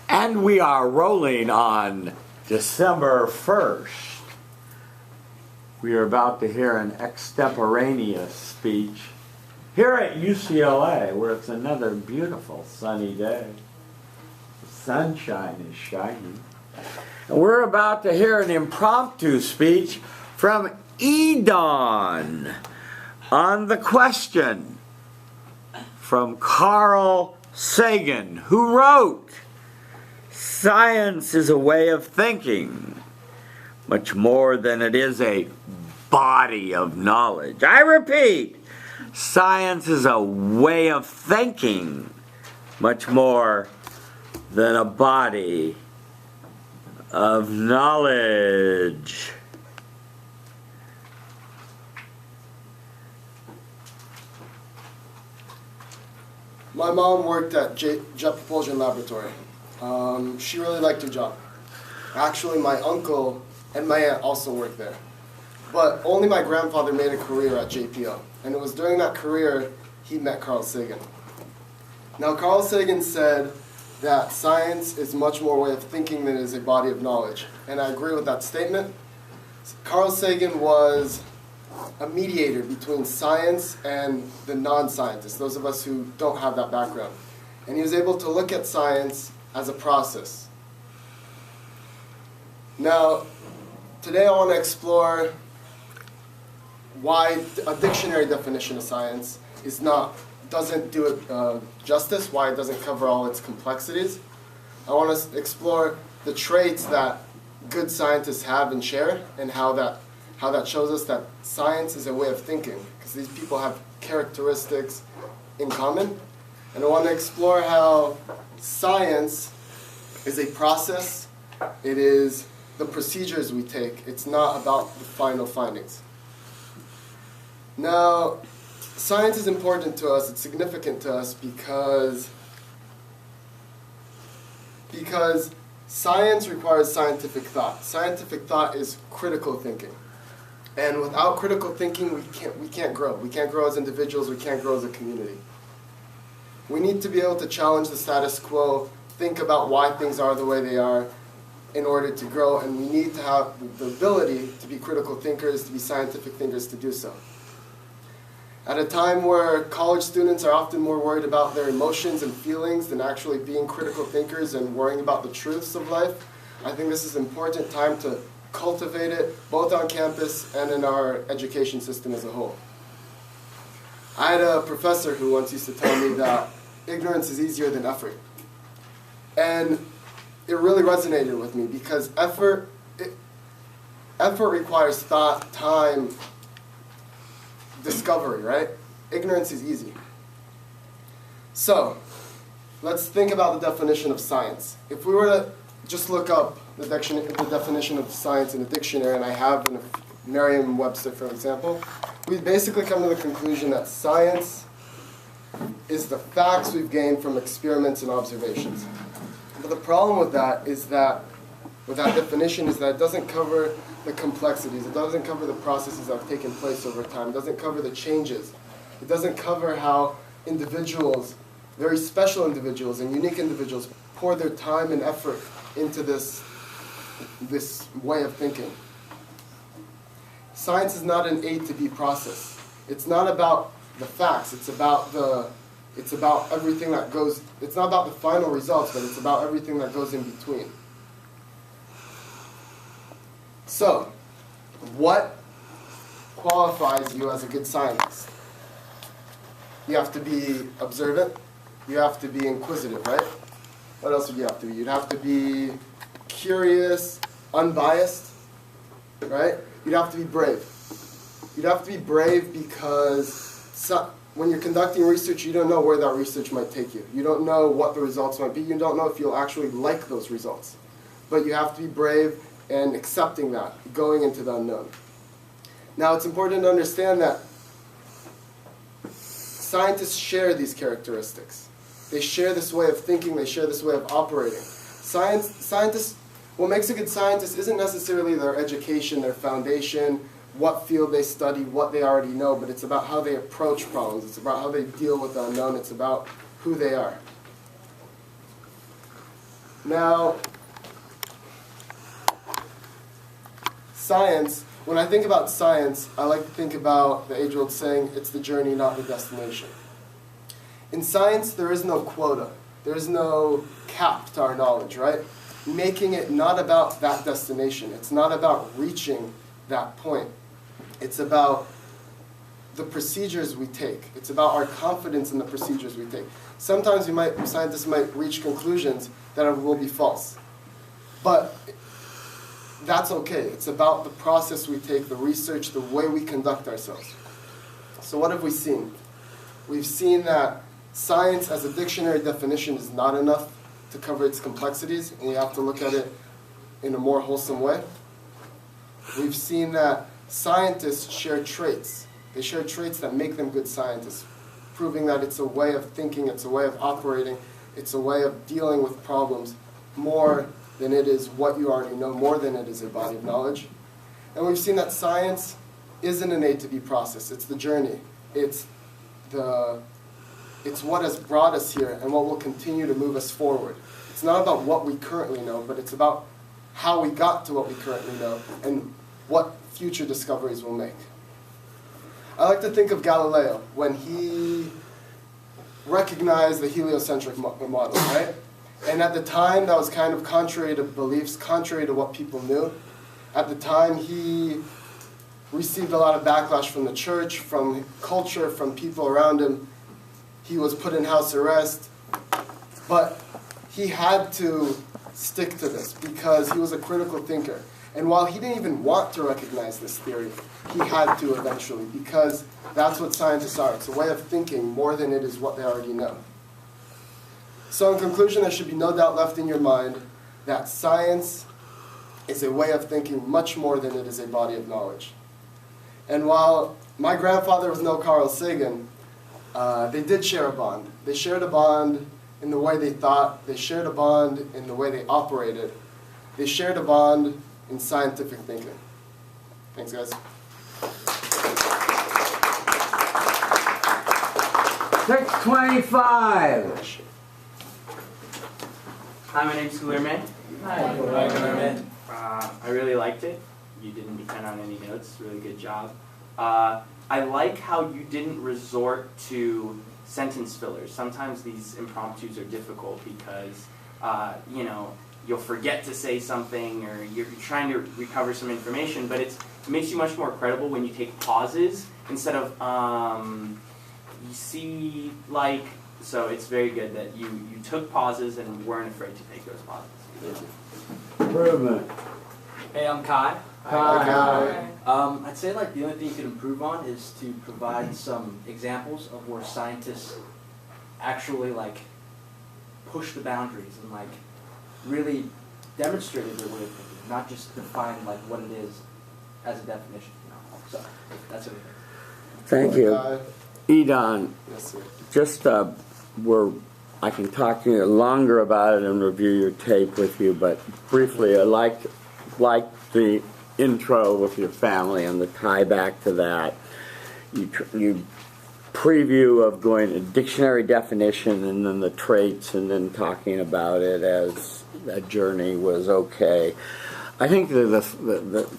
And we are rolling on December 1st. We are about to hear an extemporaneous speech here at UCLA, where it's another beautiful sunny day. The sunshine is shining. And we're about to hear an impromptu speech from Edon on the question from Carl Sagan, who wrote, "Science is a way of thinking, much more than it is a body of knowledge." I repeat, science is a way of thinking, much more than a body of knowledge. My mom worked at Jet Propulsion Laboratory. She really liked her job. Actually, my uncle and my aunt also worked there. But only my grandfather made a career at JPL. And it was during that career he met Carl Sagan. Now, Carl Sagan said that science is much more a way of thinking than it is a body of knowledge. And I agree with that statement. Carl Sagan was a mediator between science and the non-scientists, those of us who don't have that background. And he was able to look at science as a process. Now, today I want to explore why a dictionary definition of science doesn't do it justice, why it doesn't cover all its complexities. I want to explore the traits that good scientists have and share, and how that shows us that science is a way of thinking, because these people have characteristics in common. And I want to explore how science is a process. It is the procedures we take. It's not about the final findings. Now, science is important to us. It's significant to us because science requires scientific thought. Scientific thought is critical thinking. And without critical thinking, we can't grow. We can't grow as individuals. We can't grow as a community. We need to be able to challenge the status quo, think about why things are the way they are in order to grow, and we need to have the ability to be critical thinkers, to be scientific thinkers to do so. At a time where college students are often more worried about their emotions and feelings than actually being critical thinkers and worrying about the truths of life, I think this is an important time to cultivate it both on campus and in our education system as a whole. I had a professor who once used to tell me that ignorance is easier than effort. And it really resonated with me because effort requires thought, time, discovery, right? Ignorance is easy. So, let's think about the definition of science. If we were to just look up the definition of science in a dictionary, and I have in a Merriam-Webster, for example, we basically come to the conclusion that science is the facts we've gained from experiments and observations. But the problem with that definition is that it doesn't cover the complexities. It doesn't cover the processes that have taken place over time. It doesn't cover the changes. It doesn't cover how individuals, very special individuals and unique individuals, pour their time and effort into this way of thinking. Science is not an A to B process. It's not about the facts. It's about everything that goes. It's not about the final results, but it's about everything that goes in between. So, what qualifies you as a good scientist? You have to be observant. You have to be inquisitive, right? What else would you have to be? You'd have to be curious, unbiased, right? You'd have to be brave. You'd have to be brave because when you're conducting research, you don't know where that research might take you. You don't know what the results might be. You don't know if you'll actually like those results. But you have to be brave and accepting that, going into the unknown. Now, it's important to understand that scientists share these characteristics. They share this way of thinking. They share this way of operating. Scientists, what makes a good scientist isn't necessarily their education, their foundation, what field they study, what they already know, but it's about how they approach problems. It's about how they deal with the unknown. It's about who they are. Now, science, when I think about science, I like to think about the age-old saying, it's the journey, not the destination. In science, there is no quota. There is no cap to our knowledge, right? Making it not about that destination. It's not about reaching that point. It's about the procedures we take. It's about our confidence in the procedures we take. Sometimes scientists might reach conclusions that will be false. But that's okay. It's about the process we take, the research, the way we conduct ourselves. So what have we seen? We've seen that science as a dictionary definition is not enough to cover its complexities, and we have to look at it in a more wholesome way. We've seen that scientists share traits. They share traits that make them good scientists, proving that it's a way of thinking, it's a way of operating, it's a way of dealing with problems more than it is what you already know, more than it is a body of knowledge. And we've seen that science isn't an A to B process. It's the journey. It's what has brought us here and what will continue to move us forward. It's not about what we currently know, but it's about how we got to what we currently know and what future discoveries we'll make. I like to think of Galileo when he recognized the heliocentric model, right? And at the time, that was kind of contrary to beliefs, contrary to what people knew. At the time, he received a lot of backlash from the church, from culture, from people around him. He was put in house arrest. But he had to stick to this because he was a critical thinker. And while he didn't even want to recognize this theory, he had to eventually, because that's what scientists are. It's a way of thinking more than it is what they already know. So in conclusion, there should be no doubt left in your mind that science is a way of thinking much more than it is a body of knowledge. And while my grandfather was no Carl Sagan, they did share a bond. They shared a bond in the way they thought. They shared a bond in the way they operated. They shared a bond in scientific thinking. Thanks, guys. 625. Hi, my name's Guilherme. Hi, Guilherme. I really liked it. You didn't depend on any notes. Really good job. I like how you didn't resort to sentence fillers. Sometimes these impromptus are difficult because, you'll forget to say something or you're trying to recover some information, but it makes you much more credible when you take pauses instead of, you see, like, so it's very good that you took pauses and weren't afraid to take those pauses. Thank you. Improvement. Hey, I'm Kai. Hi. I'd say like the only thing you could improve on is to provide some examples of where scientists actually like push the boundaries and like really demonstrated their way of thinking, not just define like what it is as a definition. So that's it. Thank you. Edon, Yes, sir. just I can talk to you longer about it and review your tape with you, but briefly, I liked the intro with your family and the tie back to that. You preview of going to dictionary definition and then the traits and then talking about it as a journey was okay. I think the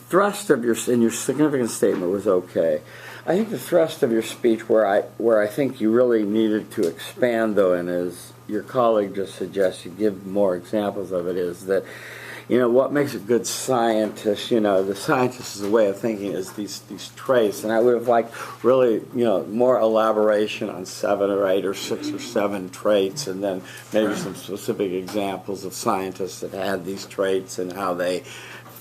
thrust of your significant statement was okay. I think the thrust of your speech where I think you really needed to expand, though, and as your colleague just suggested, give more examples of it, is that, what makes a good scientist, the scientist's way of thinking is these traits. And I would have liked really, more elaboration on 7 or 8 or 6 or 7 traits, and then maybe some specific examples of scientists that had these traits and how they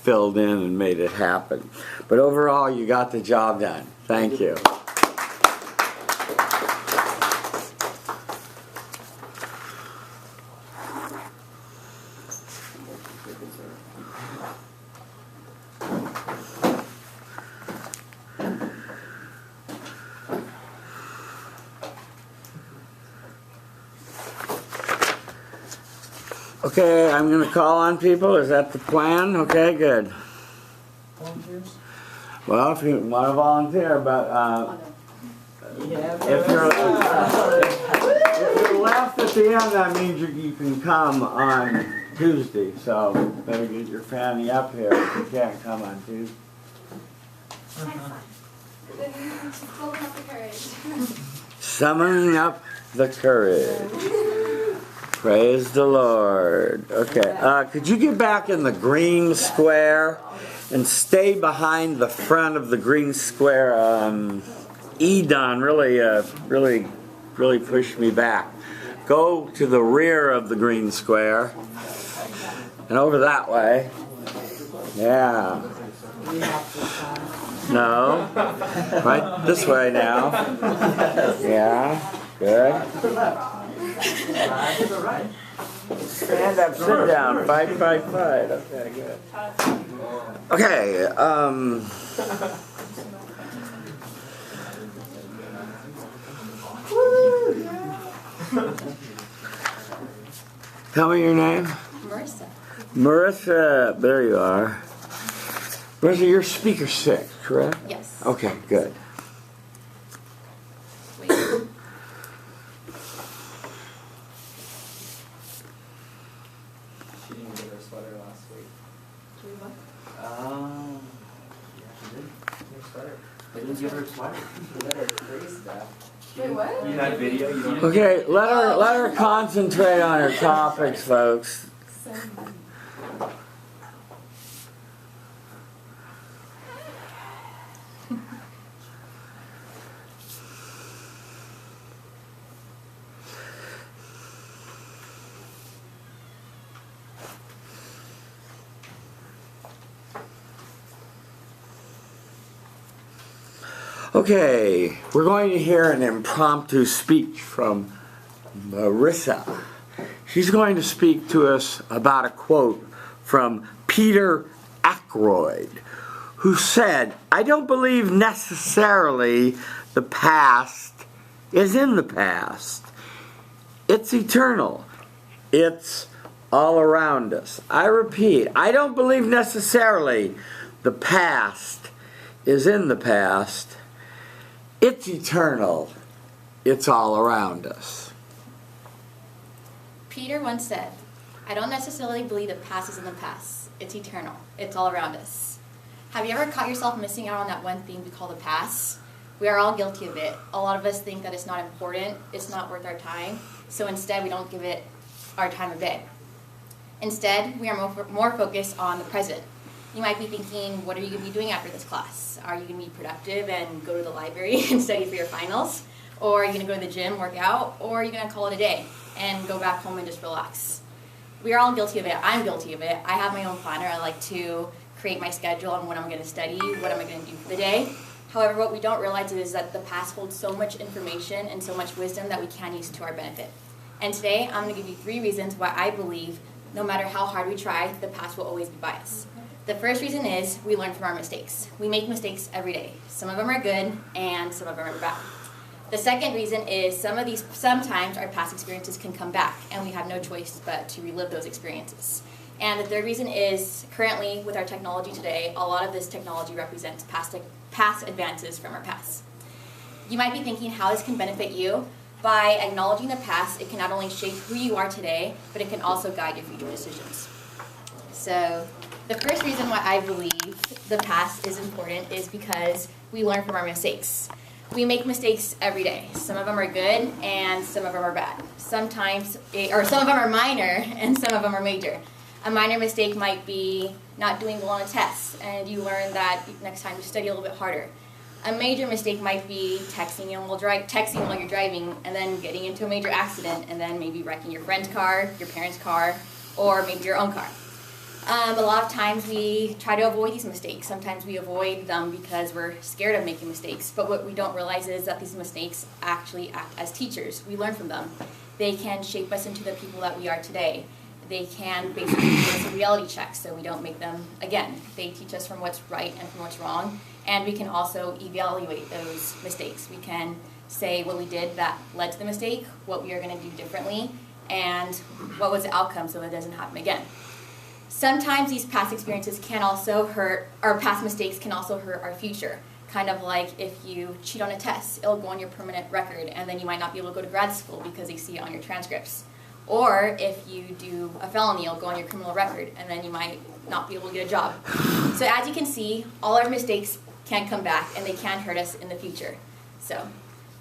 filled in and made it happen. But overall, you got the job done. Thank you. Okay, I'm going to call on people. Is that the plan? Okay, good. Volunteers? Well, if you want to volunteer, but if you're left at the end, that means you can come on Tuesday, so better get your family up here if you can't come on Tuesday. Building up the courage. Summoning up the courage. Praise the Lord. Okay, could you get back in the green square and stay behind the front of the green square? Edon really pushed me back. Go to the rear of the green square and over that way. Yeah. No. Right this way now. Yeah. Good. Stand up, sit down, fight. Okay, good. Okay, tell me your name. Marissa. Marissa, there you are. Marissa, you're speaker 6, correct? Yes. Okay, good. Wait. She didn't get her sweater last week. Should we look? Yeah, she did. Her sweater. They didn't give her a sweater. They let her freeze that. Wait, what? You had video? You don't Okay, let her concentrate on her topics, folks. Okay, we're going to hear an impromptu speech from Marissa. She's going to speak to us about a quote from Peter Ackroyd, who said, "I don't believe necessarily the past is in the past. It's eternal. It's all around us." I repeat, I don't believe necessarily the past is in the past. It's eternal. It's all around us. Peter once said, "I don't necessarily believe the past is in the past. It's eternal. It's all around us." Have you ever caught yourself missing out on that one thing we call the past? We are all guilty of it. A lot of us think that it's not important, it's not worth our time, so instead we don't give it our time of day. Instead, we are more focused on the present. You might be thinking, what are you going to be doing after this class? Are you going to be productive and go to the library and study for your finals? Or are you going to go to the gym, work out? Or are you going to call it a day and go back home and just relax? We are all guilty of it. I'm guilty of it. I have my own planner. I like to create my schedule on what I'm going to study, what am I going to do for the day. However, what we don't realize is that the past holds so much information and so much wisdom that we can use to our benefit. And today, I'm going to give you 3 reasons why I believe no matter how hard we try, the past will always be biased. The first reason is we learn from our mistakes. We make mistakes every day. Some of them are good and some of them are bad. The second reason is sometimes our past experiences can come back and we have no choice but to relive those experiences. And the third reason is currently with our technology today, a lot of this technology represents past advances from our past. You might be thinking how this can benefit you. By acknowledging the past, it can not only shape who you are today, but it can also guide your future decisions. So the first reason why I believe the past is important is because we learn from our mistakes. We make mistakes every day. Some of them are good and some of them are bad. Some of them are minor and some of them are major. A minor mistake might be not doing well on a test and you learn that next time you study a little bit harder. A major mistake might be texting while you're driving and then getting into a major accident and then maybe wrecking your friend's car, your parents' car, or maybe your own car. A lot of times we try to avoid these mistakes. Sometimes we avoid them because we're scared of making mistakes. But what we don't realize is that these mistakes actually act as teachers. We learn from them. They can shape us into the people that we are today. They can basically give us a reality check so we don't make them again. They teach us from what's right and from what's wrong. And we can also evaluate those mistakes. We can say what we did that led to the mistake, what we are going to do differently, and what was the outcome so it doesn't happen again. Sometimes these past experiences can also hurt, or past mistakes can also hurt our future. Kind of like if you cheat on a test, it'll go on your permanent record, and then you might not be able to go to grad school because they see it on your transcripts. Or if you do a felony, it'll go on your criminal record, and then you might not be able to get a job. So as you can see, all our mistakes can come back, and they can hurt us in the future. So,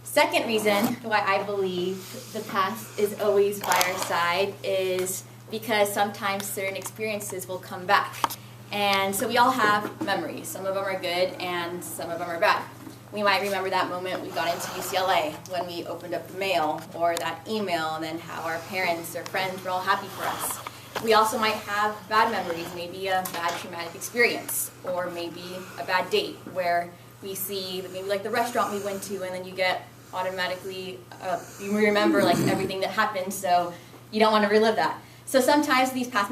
second reason why I believe the past is always by our side is because sometimes certain experiences will come back. And so we all have memories. Some of them are good, and some of them are bad. We might remember that moment we got into UCLA when we opened up the mail, or that email, and then how our parents or friends were all happy for us. We also might have bad memories, maybe a bad traumatic experience, or maybe a bad date where we see maybe like the restaurant we went to, and then you get automatically, you remember like everything that happened, so you don't want to relive that. So sometimes these past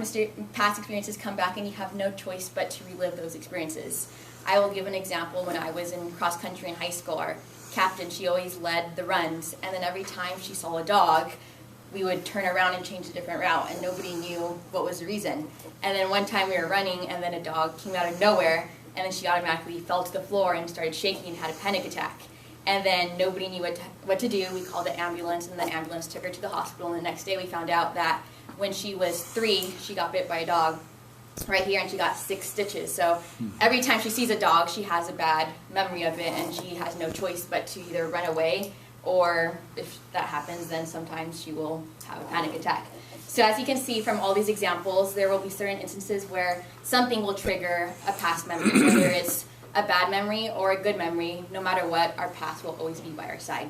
experiences come back and you have no choice but to relive those experiences. I will give an example. When I was in cross country in high school, our captain, she always led the runs, and then every time she saw a dog, we would turn around and change a different route, and nobody knew what was the reason. And then one time we were running, and then a dog came out of nowhere, and then she automatically fell to the floor and started shaking and had a panic attack. And then nobody knew what to do. We called the ambulance, and the ambulance took her to the hospital, and the next day we found out that when she was 3, she got bit by a dog right here, and she got 6 stitches. So every time she sees a dog, she has a bad memory of it, and she has no choice but to either run away, or if that happens, then sometimes she will have a panic attack. So as you can see from all these examples, there will be certain instances where something will trigger a past memory, whether it's a bad memory or a good memory. No matter what, our past will always be by our side.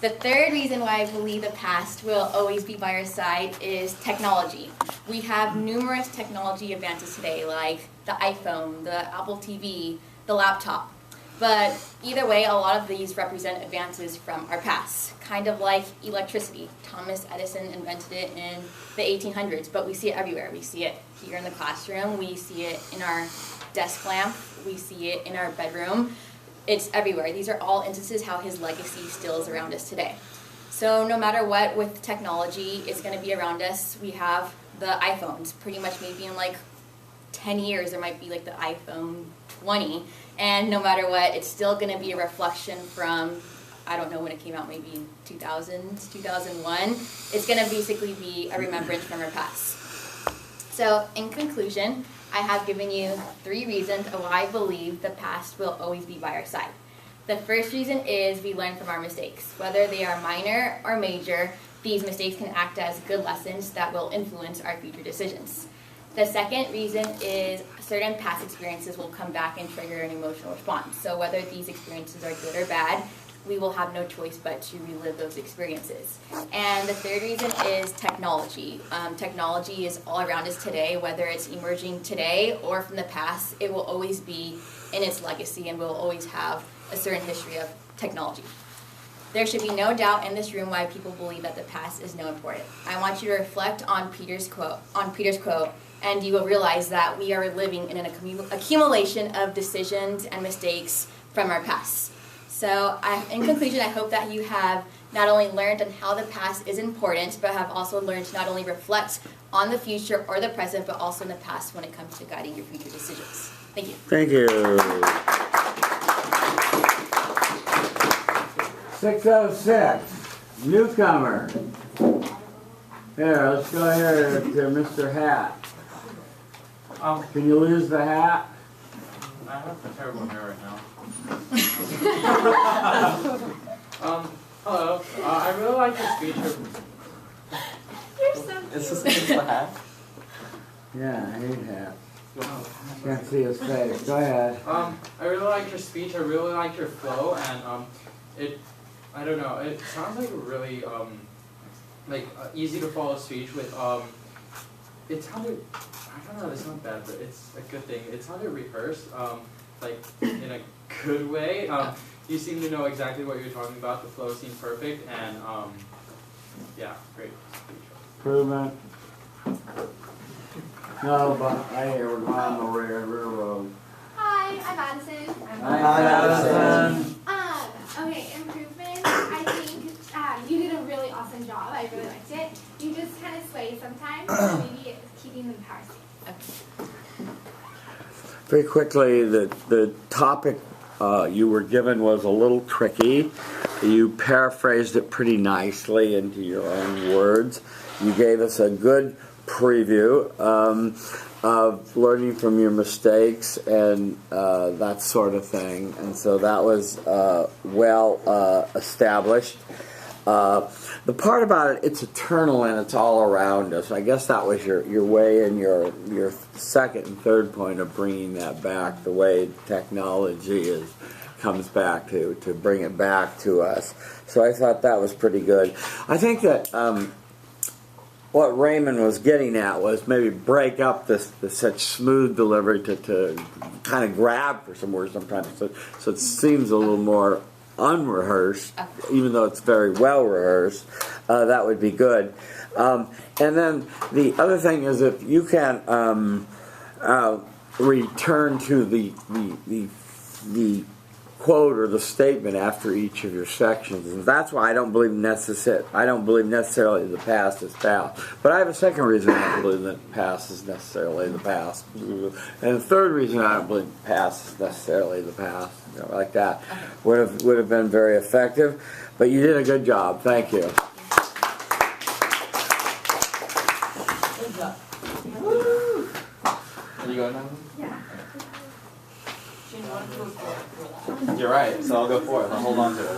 The third reason why I believe the past will always be by our side is technology. We have numerous technology advances today, like the iPhone, the Apple TV, the laptop. But either way, a lot of these represent advances from our past, kind of like electricity. Thomas Edison invented it in the 1800s, but we see it everywhere. We see it here in the classroom, we see it in our desk lamp, we see it in our bedroom. It's everywhere. These are all instances how his legacy still is around us today. So no matter what with technology, it's going to be around us. We have the iPhones. Pretty much maybe in like 10 years, there might be like the iPhone 20. And no matter what, it's still going to be a reflection from, I don't know when it came out, maybe 2000, 2001. It's going to basically be a remembrance from our past. So in conclusion, I have given you 3 reasons why I believe the past will always be by our side. The first reason is we learn from our mistakes. Whether they are minor or major, these mistakes can act as good lessons that will influence our future decisions. The second reason is certain past experiences will come back and trigger an emotional response. So whether these experiences are good or bad, we will have no choice but to relive those experiences. And the third reason is technology. Technology is all around us today, whether it's emerging today or from the past, it will always be in its legacy and will always have a certain history of technology. There should be no doubt in this room why people believe that the past is no important. I want you to reflect on Peter's quote, and you will realize that we are living in an accumulation of decisions and mistakes from our past. So in conclusion, I hope that you have not only learned on how the past is important, but have also learned to not only reflect on the future or the present, but also in the past when it comes to guiding your future decisions. Thank you. Thank you. 606, newcomer. Here, let's go here to Mr. Hat. Can you lose the hat? I have terrible hair right now. Hello. I really like your speech. You're so cute. Is this against the hat? Yeah, I hate hats. Can't see his face. Go ahead. I really like your speech. I really like your flow, and I don't know. It sounds like a really easy to follow speech with it sounded. I don't know. It's not bad, but it's a good thing. It sounded rehearsed, like in a good way. You seem to know exactly what you're talking about. The flow seemed perfect, and yeah, great speech. Improvement. No, but I hear we're going on the railroad. Hi, I'm Madison. Hi, Madison. Okay, improvement. I think you did a really awesome job. I really liked it. You just kind of sway sometimes, so maybe it's keeping them power safe. Very quickly, the topic you were given was a little tricky. You paraphrased it pretty nicely into your own words. you gave us a good preview of learning from your mistakes and that sort of thing. And so that was well established. The part about it, it's eternal and it's all around us. I guess that was your way and your second and third point of bringing that back, the way technology comes back to bring it back to us. So I thought that was pretty good. I think that what Raymond was getting at was maybe break up this such smooth delivery to kind of grab for some words sometimes, so it seems a little more unrehearsed, even though it's very well rehearsed. That would be good. And then the other thing is, if you can return to the quote or the statement after each of your sections, and that's why I don't believe necessarily the past is past. But I have a second reason I don't believe that past is necessarily the past, and the third reason I don't believe the past is necessarily the past. You know, like that would have been very effective. But you did a good job. Thank you. Good job. Woo! Are you going now? Yeah. You're right, so I'll go for it. I'll hold on to it.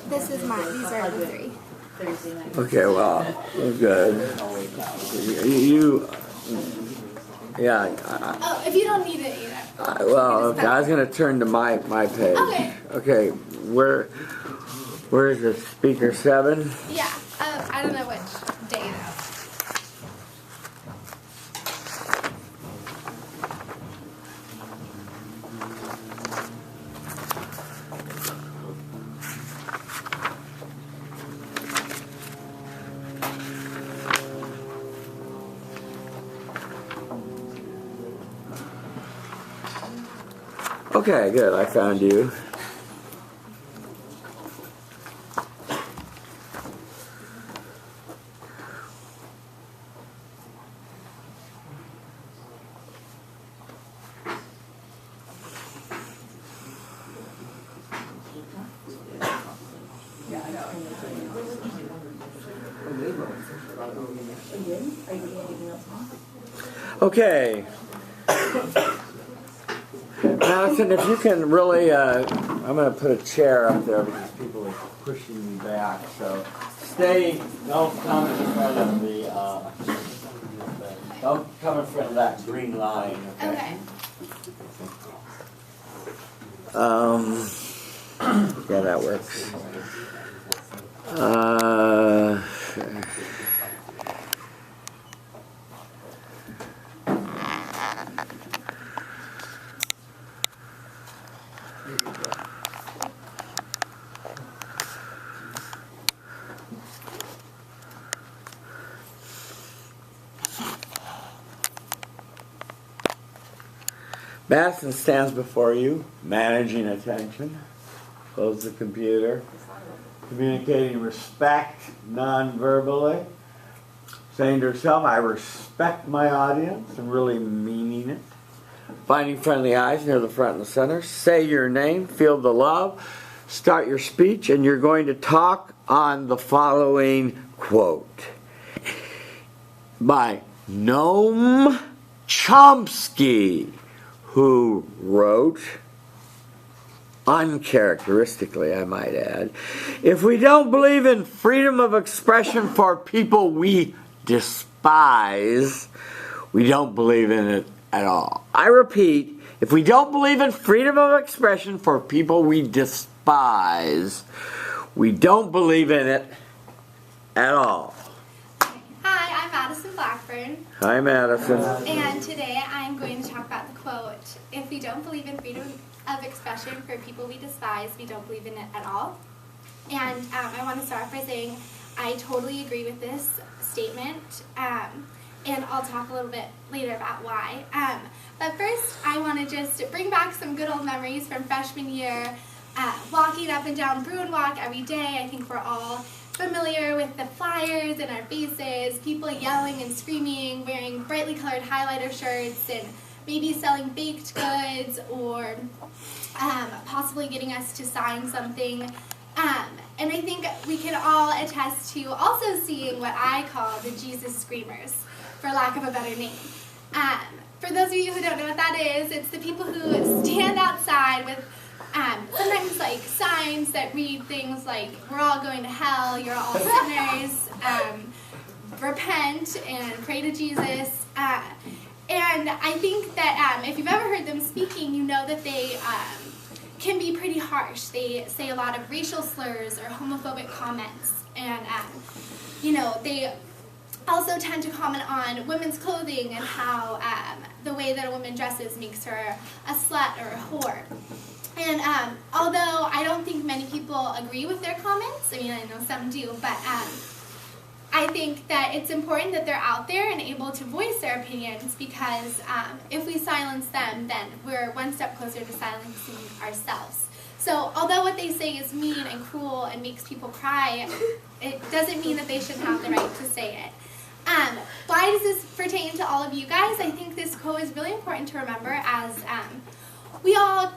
This is mine. These are the three. Okay, well, good. Yeah. Oh, if you don't need it either. Okay, I was going to turn to my page. Okay. Okay, where is the speaker 7? Yeah. I don't know which day though. Okay, good. I found you. Okay. Madison, if you can really, I'm going to put a chair up there because people are pushing me back. So don't come in front of don't come in front of that green line. Okay. Yeah, that works. Madison stands before you, managing attention. Close the computer. Communicating respect non-verbally. Saying to herself, I respect my audience, and really meaning it. Finding friendly eyes near the front and the center. Say your name, feel the love. Start your speech, and you're going to talk on the following quote by Noam Chomsky, who wrote, uncharacteristically I might add, if we don't believe in freedom of expression for people we despise, we don't believe in it at all. I repeat, if we don't believe in freedom of expression for people we despise, we don't believe in it at all. Hi, I'm Madison Blackburn. Hi, Madison. And today I'm going to talk about the quote, if we don't believe in freedom of expression for people we despise, we don't believe in it at all. And I want to start off by saying I totally agree with this statement, and I'll talk a little bit later about why. But first, I want to just bring back some good old memories from freshman year, walking up and down Bruin Walk every day. I think we're all familiar with the flyers in our faces, people yelling and screaming, wearing brightly colored highlighter shirts, and maybe selling baked goods or possibly getting us to sign something. And I think we can all attest to also seeing what I call the Jesus Screamers, for lack of a better name. For those of you who don't know what that is, it's the people who stand outside with sometimes like signs that read things like, we're all going to hell, you're all sinners, repent and pray to Jesus. And I think that if you've ever heard them speaking, you know that they can be pretty harsh. They say a lot of racial slurs or homophobic comments. And, they also tend to comment on women's clothing and how the way that a woman dresses makes her a slut or a whore. And although I don't think many people agree with their comments, I mean, I know some do, but I think that it's important that they're out there and able to voice their opinions, because if we silence them, then we're one step closer to silencing ourselves. So although what they say is mean and cruel and makes people cry, it doesn't mean that they shouldn't have the right to say it. Why does this pertain to all of you guys? I think this quote is really important to remember, as we all,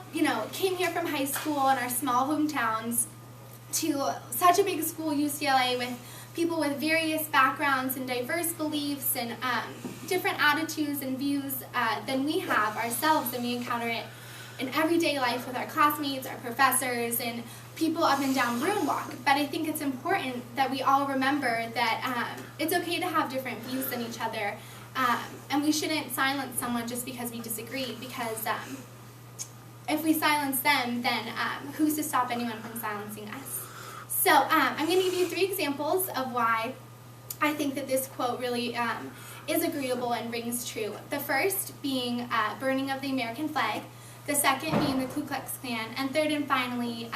came here from high school in our small hometowns to such a big school, UCLA, with people with various backgrounds and diverse beliefs and different attitudes and views than we have ourselves, and we encounter it in everyday life with our classmates, our professors, and people up and down Broomwalk. But I think it's important that we all remember that it's okay to have different views than each other, and we shouldn't silence someone just because we disagree, because if we silence them, then who's to stop anyone from silencing us? So I'm going to give you 3 examples of why I think that this quote really is agreeable and rings true. The first being burning of the American flag, the second being the Ku Klux Klan, and third and finally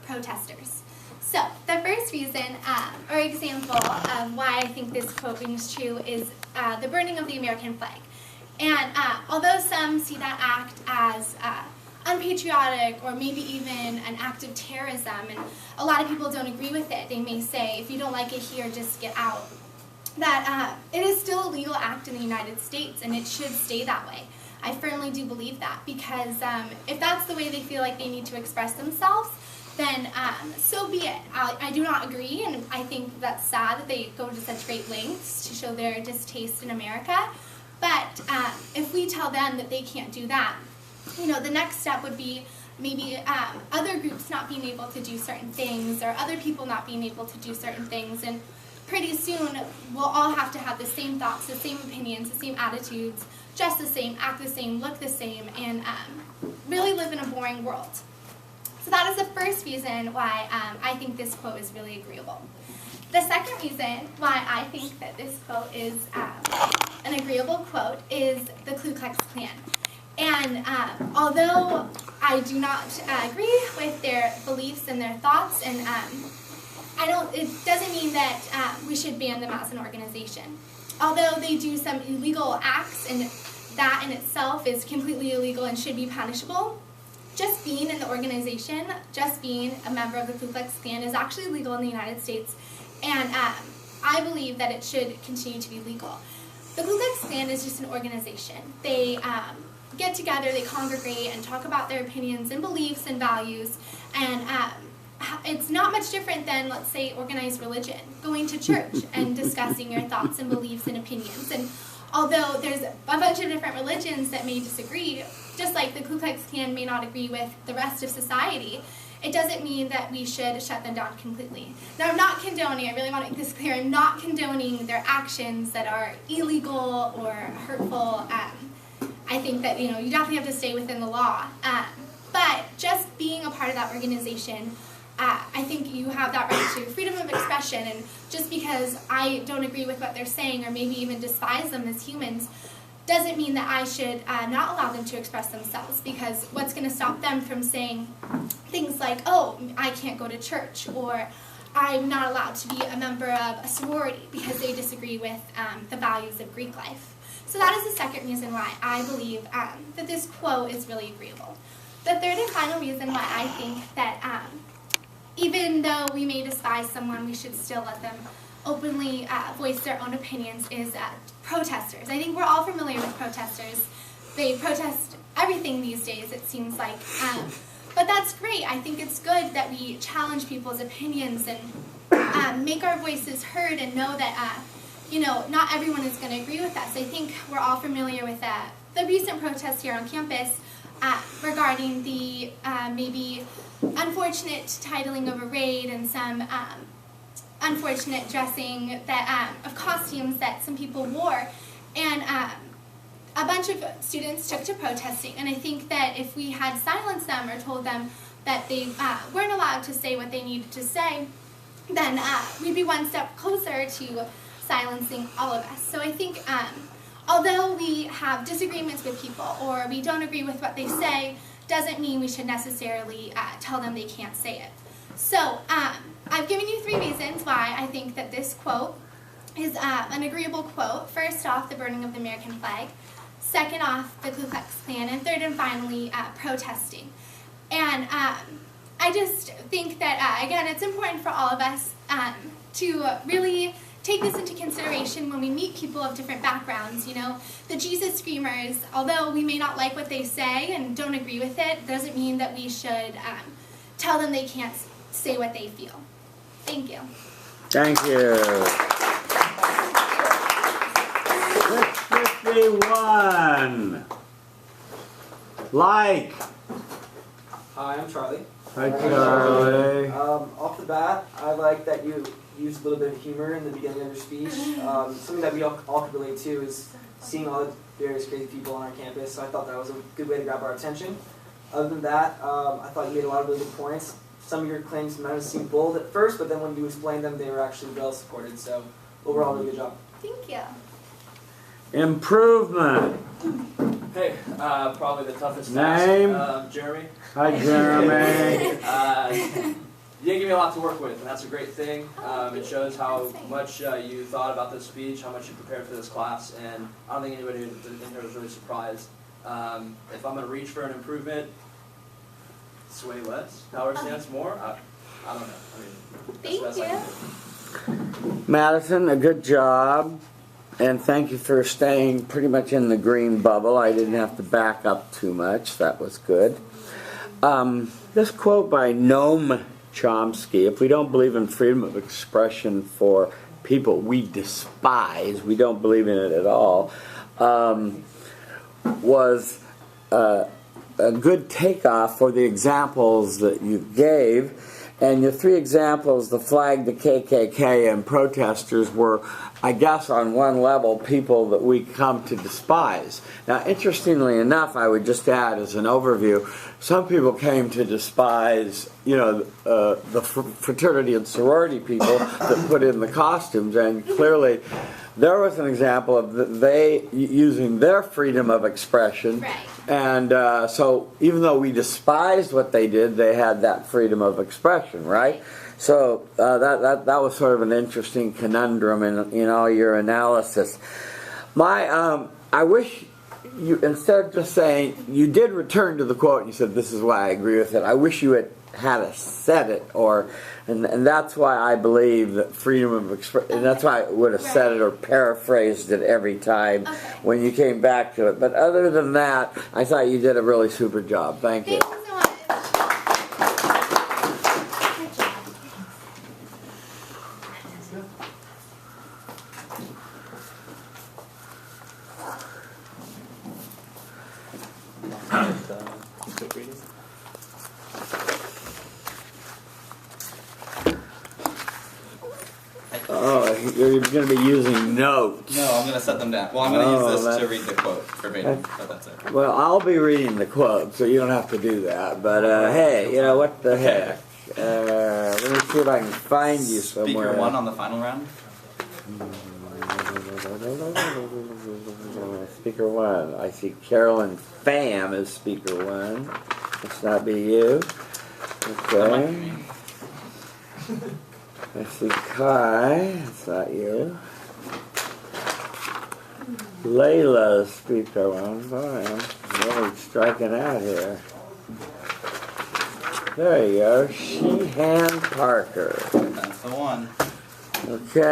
protesters. So the first reason or example of why I think this quote rings true is the burning of the American flag. And although some see that act as unpatriotic or maybe even an act of terrorism, and a lot of people don't agree with it, they may say, if you don't like it here, just get out. That it is still a legal act in the United States, and it should stay that way. I firmly do believe that, because if that's the way they feel like they need to express themselves, then so be it. I do not agree, and I think that's sad that they go to such great lengths to show their distaste in America. But if we tell them that they can't do that, the next step would be maybe other groups not being able to do certain things, or other people not being able to do certain things, and pretty soon we'll all have to have the same thoughts, the same opinions, the same attitudes, dress the same, act the same, look the same, and really live in a boring world. So that is the first reason why I think this quote is really agreeable. The second reason why I think that this quote is an agreeable quote is the Ku Klux Klan. And although I do not agree with their beliefs and their thoughts, and it doesn't mean that we should ban them as an organization. Although they do some illegal acts, and that in itself is completely illegal and should be punishable, just being in the organization, just being a member of the Ku Klux Klan is actually legal in the United States, and I believe that it should continue to be legal. The Ku Klux Klan is just an organization. They get together, they congregate, and talk about their opinions and beliefs and values, and it's not much different than, let's say, organized religion, going to church and discussing your thoughts and beliefs and opinions. And although there's a bunch of different religions that may disagree, just like the Ku Klux Klan may not agree with the rest of society, it doesn't mean that we should shut them down completely. Now, I'm not condoning, I really want to make this clear, I'm not condoning their actions that are illegal or hurtful. I think that, you definitely have to stay within the law. But just being a part of that organization, I think you have that right to freedom of expression, and just because I don't agree with what they're saying, or maybe even despise them as humans, doesn't mean that I should not allow them to express themselves, because what's going to stop them from saying things like, oh, I can't go to church, or I'm not allowed to be a member of a sorority because they disagree with the values of Greek life. So that is the second reason why I believe that this quote is really agreeable. The third and final reason why I think that even though we may despise someone, we should still let them openly voice their own opinions is protesters. I think we're all familiar with protesters. they protest everything these days, it seems like. But that's great. I think it's good that we challenge people's opinions and make our voices heard and know that, not everyone is going to agree with us. I think we're all familiar with the recent protests here on campus regarding the maybe unfortunate titling of a raid and some unfortunate dressing that of costumes that some people wore. And a bunch of students took to protesting, and I think that if we had silenced them or told them that they weren't allowed to say what they needed to say, then we'd be one step closer to silencing all of us. So I think although we have disagreements with people or we don't agree with what they say, doesn't mean we should necessarily tell them they can't say it. So I've given you 3 reasons why I think that this quote is an agreeable quote. First off, the burning of the American flag. Second off, the Ku Klux Klan. And third and finally, protesting. And I just think that, again, it's important for all of us to really take this into consideration when we meet people of different backgrounds. The Jesus Screamers, although we may not like what they say and don't agree with it, doesn't mean that we should tell them they can't say what they feel. Thank you. Thank you. 651. Like. Hi, I'm Charlie. Hi, Charlie. Off the bat, I like that you used a little bit of humor in the beginning of your speech. Something that we all could relate to is seeing all the various crazy people on our campus, so I thought that was a good way to grab our attention. Other than that, I thought you made a lot of really good points. Some of your claims might have seemed bold at first, but then when you explained them, they were actually well supported, so overall, really good job. Thank you. Improvement. Hey, probably the toughest Name? task. Jeremy. Hi, Jeremy. You didn't give me a lot to work with, and that's a great thing. It shows how much you thought about this speech, how much you prepared for this class, and I don't think anybody in here was really surprised. If I'm going to reach for an improvement, sway less, power stance more, I don't know. I mean, that's the best I can do. Madison, a good job. And thank you for staying pretty much in the green bubble. I didn't have to back up too much. That was good. This quote by Noam Chomsky: if we don't believe in freedom of expression for people we despise, we don't believe in it at all, was a good takeoff for the examples that you gave. And your 3 examples, the flag, the KKK, and protesters, were, I guess, on one level, people that we come to despise. Now, interestingly enough, I would just add as an overview, some people came to despise, the fraternity and sorority people that put in the costumes, and clearly there was an example of they using their freedom of expression. Right. And so even though we despised what they did, they had that freedom of expression, right? So that was sort of an interesting conundrum in all your analysis. I wish you, instead of just saying, you did return to the quote and you said, this is why I agree with it, I wish you had said it, and that's why I believe that freedom of expression, and that's why I would have said it or paraphrased it every time when you came back to it. But other than that, I thought you did a really super job. Thank you. Thank you so much. Oh, you're going to be using notes. No, I'm going to set them down. Well, I'm going to use this to read the quote verbatim, but that's it. Well, I'll be reading the quote, so you don't have to do that. But hey, what the heck? Let me see if I can find you somewhere. Speaker 1 on the final round. Speaker 1. I see Carolyn Pham as Speaker 1. Must not be you. That might be Okay. me. I see Kai. That's not you. Layla's Speaker 1. Boy, I'm really striking out here. There you go. Sheehan Parker. That's the one. Okay.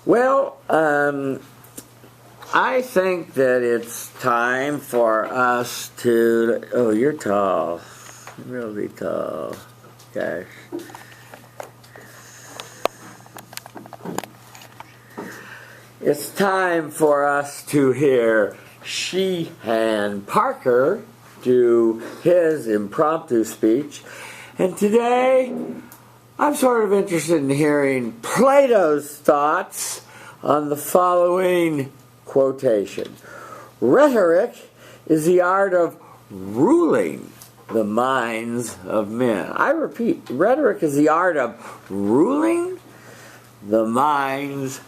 Well, I think that it's time for us to. Oh, you're tall. Really tall. Gosh. It's time for us to hear Sheehan Parker do his impromptu speech. And today, I'm sort of interested in hearing Plato's thoughts on the following quotation. Rhetoric is the art of ruling the minds of men. I repeat, rhetoric is the art of ruling the minds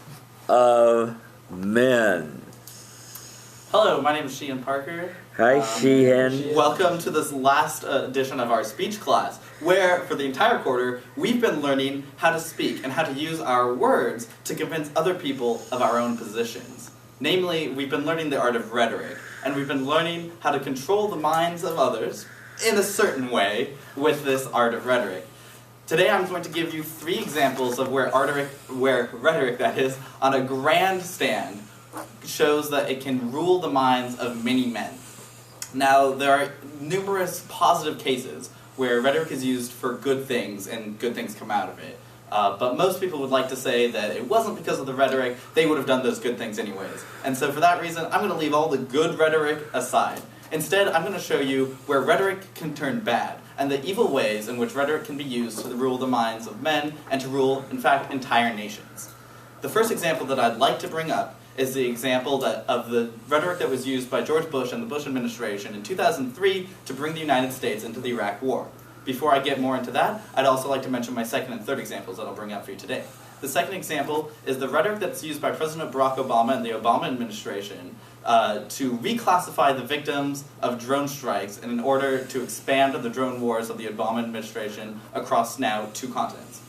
of men. Hello, my name is Sheehan Parker. Hi, Sheehan. Welcome to this last edition of our speech class, where for the entire quarter, we've been learning how to speak and how to use our words to convince other people of our own positions. Namely, we've been learning the art of rhetoric, and we've been learning how to control the minds of others in a certain way with this art of rhetoric. Today I'm going to give you 3 examples of where rhetoric, that is, on a grand stand, shows that it can rule the minds of many men. Now, there are numerous positive cases where rhetoric is used for good things and good things come out of it. But most people would like to say that it wasn't because of the rhetoric, they would have done those good things anyways. And so for that reason, I'm going to leave all the good rhetoric aside. Instead, I'm going to show you where rhetoric can turn bad, and the evil ways in which rhetoric can be used to rule the minds of men and to rule, in fact, entire nations. The first example that I'd like to bring up is the example of the rhetoric that was used by George Bush and the Bush administration in 2003 to bring the United States into the Iraq War. Before I get more into that, I'd also like to mention my second and third examples that I'll bring up for you today. The second example is the rhetoric that's used by President Barack Obama and the Obama administration to reclassify the victims of drone strikes in order to expand the drone wars of the Obama administration across now 2 continents.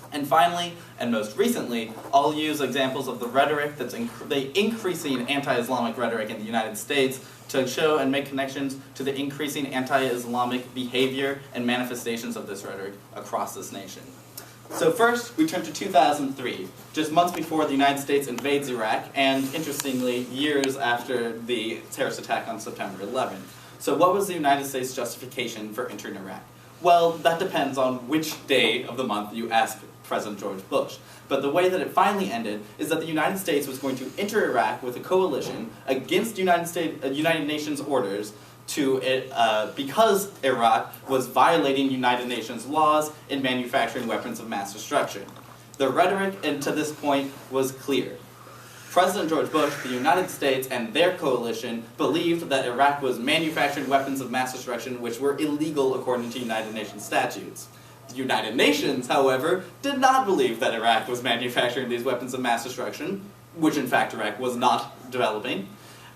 And finally, and most recently, I'll use examples of the rhetoric that's the increasing anti-Islamic rhetoric in the United States to show and make connections to the increasing anti-Islamic behavior and manifestations of this rhetoric across this nation. So first, we turn to 2003, just months before the United States invades Iraq, and interestingly, years after the terrorist attack on September 11th. So what was the United States' justification for entering Iraq? Well, that depends on which day of the month you ask President George Bush. But the way that it finally ended is that the United States was going to enter Iraq with a coalition against United Nations orders because Iraq was violating United Nations laws in manufacturing weapons of mass destruction. The rhetoric to this point was clear. President George Bush, the United States, and their coalition believed that Iraq was manufacturing weapons of mass destruction which were illegal according to United Nations statutes. The United Nations, however, did not believe that Iraq was manufacturing these weapons of mass destruction, which in fact Iraq was not developing.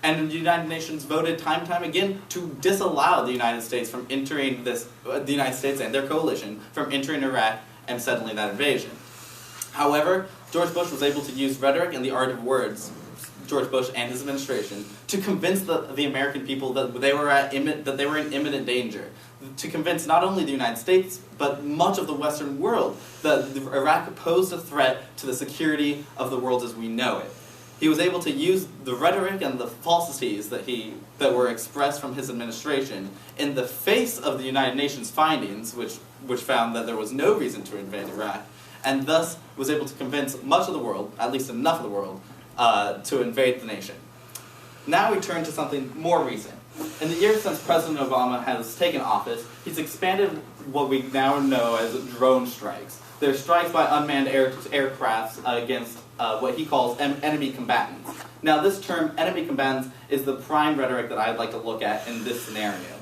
And the United Nations voted time and time again to disallow the United States from entering the United States and their coalition from entering Iraq and settling that invasion. However, George Bush was able to use rhetoric and the art of words, George Bush and his administration, to convince the American people that they were in imminent danger. To convince not only the United States, but much of the Western world that Iraq posed a threat to the security of the world as we know it. He was able to use the rhetoric and the falsities that were expressed from his administration in the face of the United Nations findings, which found that there was no reason to invade Iraq, and thus was able to convince much of the world, at least enough of the world, to invade the nation. Now we turn to something more recent. In the years since President Obama has taken office, he's expanded what we now know as drone strikes. They're strikes by unmanned aircrafts against what he calls enemy combatants. Now this term, enemy combatants, is the prime rhetoric that I'd like to look at in this scenario.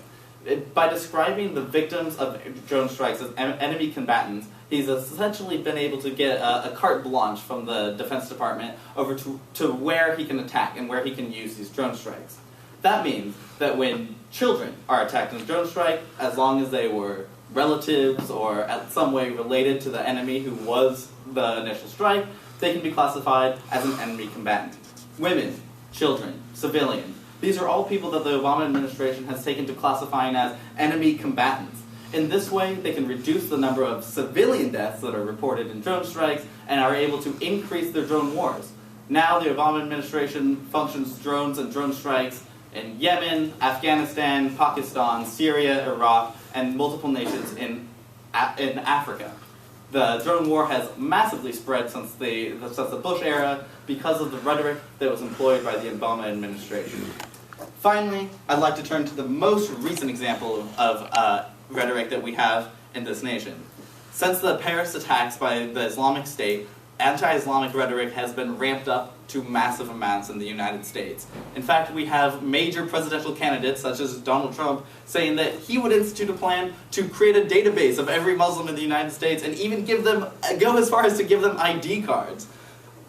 By describing the victims of drone strikes as enemy combatants, he's essentially been able to get a carte blanche from the Defense Department over to where he can attack and where he can use these drone strikes. That means that when children are attacked in a drone strike, as long as they were relatives or at some way related to the enemy who was the initial strike, they can be classified as an enemy combatant. Women, children, civilians, these are all people that the Obama administration has taken to classifying as enemy combatants. In this way, they can reduce the number of civilian deaths that are reported in drone strikes and are able to increase their drone wars. Now the Obama administration functions drones and drone strikes in Yemen, Afghanistan, Pakistan, Syria, Iraq, and multiple nations in Africa. The drone war has massively spread since the Bush era because of the rhetoric that was employed by the Obama administration. Finally, I'd like to turn to the most recent example of rhetoric that we have in this nation. Since the Paris attacks by the Islamic State, anti-Islamic rhetoric has been ramped up to massive amounts in the United States. In fact, we have major presidential candidates, such as Donald Trump, saying that he would institute a plan to create a database of every Muslim in the United States and even go as far as to give them ID cards.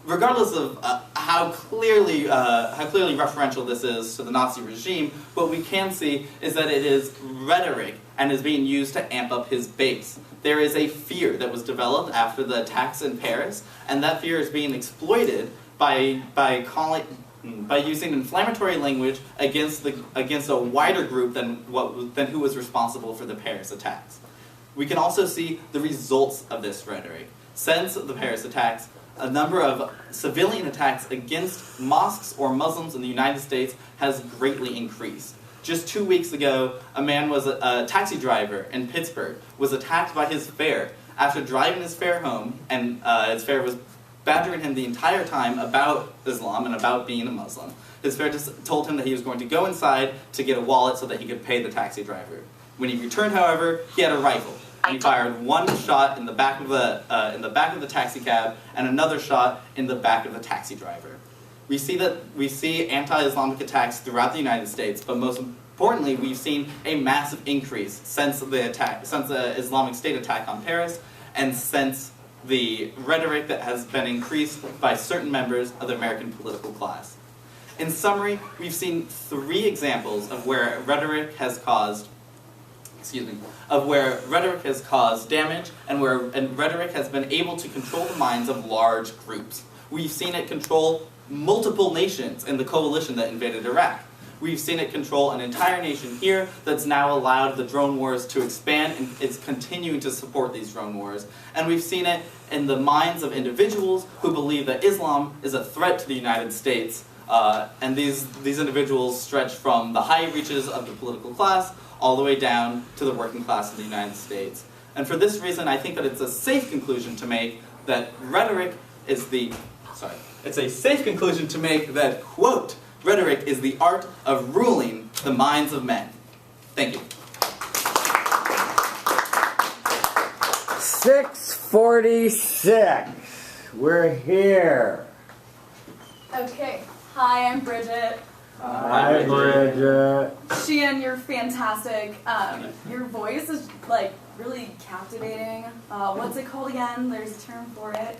Regardless of how clearly referential this is to the Nazi regime, what we can see is that it is rhetoric and is being used to amp up his base. There is a fear that was developed after the attacks in Paris, and that fear is being exploited by using inflammatory language against a wider group than who was responsible for the Paris attacks. We can also see the results of this rhetoric. Since the Paris attacks, a number of civilian attacks against mosques or Muslims in the United States has greatly increased. Just 2 weeks ago, a taxi driver in Pittsburgh was attacked by his fare after driving his fare home, and his fare was badgering him the entire time about Islam and about being a Muslim. His fare just told him that he was going to go inside to get a wallet so that he could pay the taxi driver. When he returned, however, he had a rifle. He fired one shot in the back of the taxi cab and another shot in the back of the taxi driver. We see anti-Islamic attacks throughout the United States, but most importantly, we've seen a massive increase since the Islamic State attack on Paris, and since the rhetoric that has been increased by certain members of the American political class. In summary, we've seen 3 examples of where rhetoric has caused damage and where rhetoric has been able to control the minds of large groups. We've seen it control multiple nations in the coalition that invaded Iraq. We've seen it control an entire nation here that's now allowed the drone wars to expand and is continuing to support these drone wars. And we've seen it in the minds of individuals who believe that Islam is a threat to the United States. And these individuals stretch from the high reaches of the political class all the way down to the working class of the United States. And for this reason, I think that it's a safe conclusion to make that it's a safe conclusion to make that, quote, rhetoric is the art of ruling the minds of men. Thank you. 6:46. We're here. Okay. Hi, I'm Bridget. Hi, Bridget. Sheehan, you're fantastic. Your voice is like really captivating. What's it called again? There's a term for it.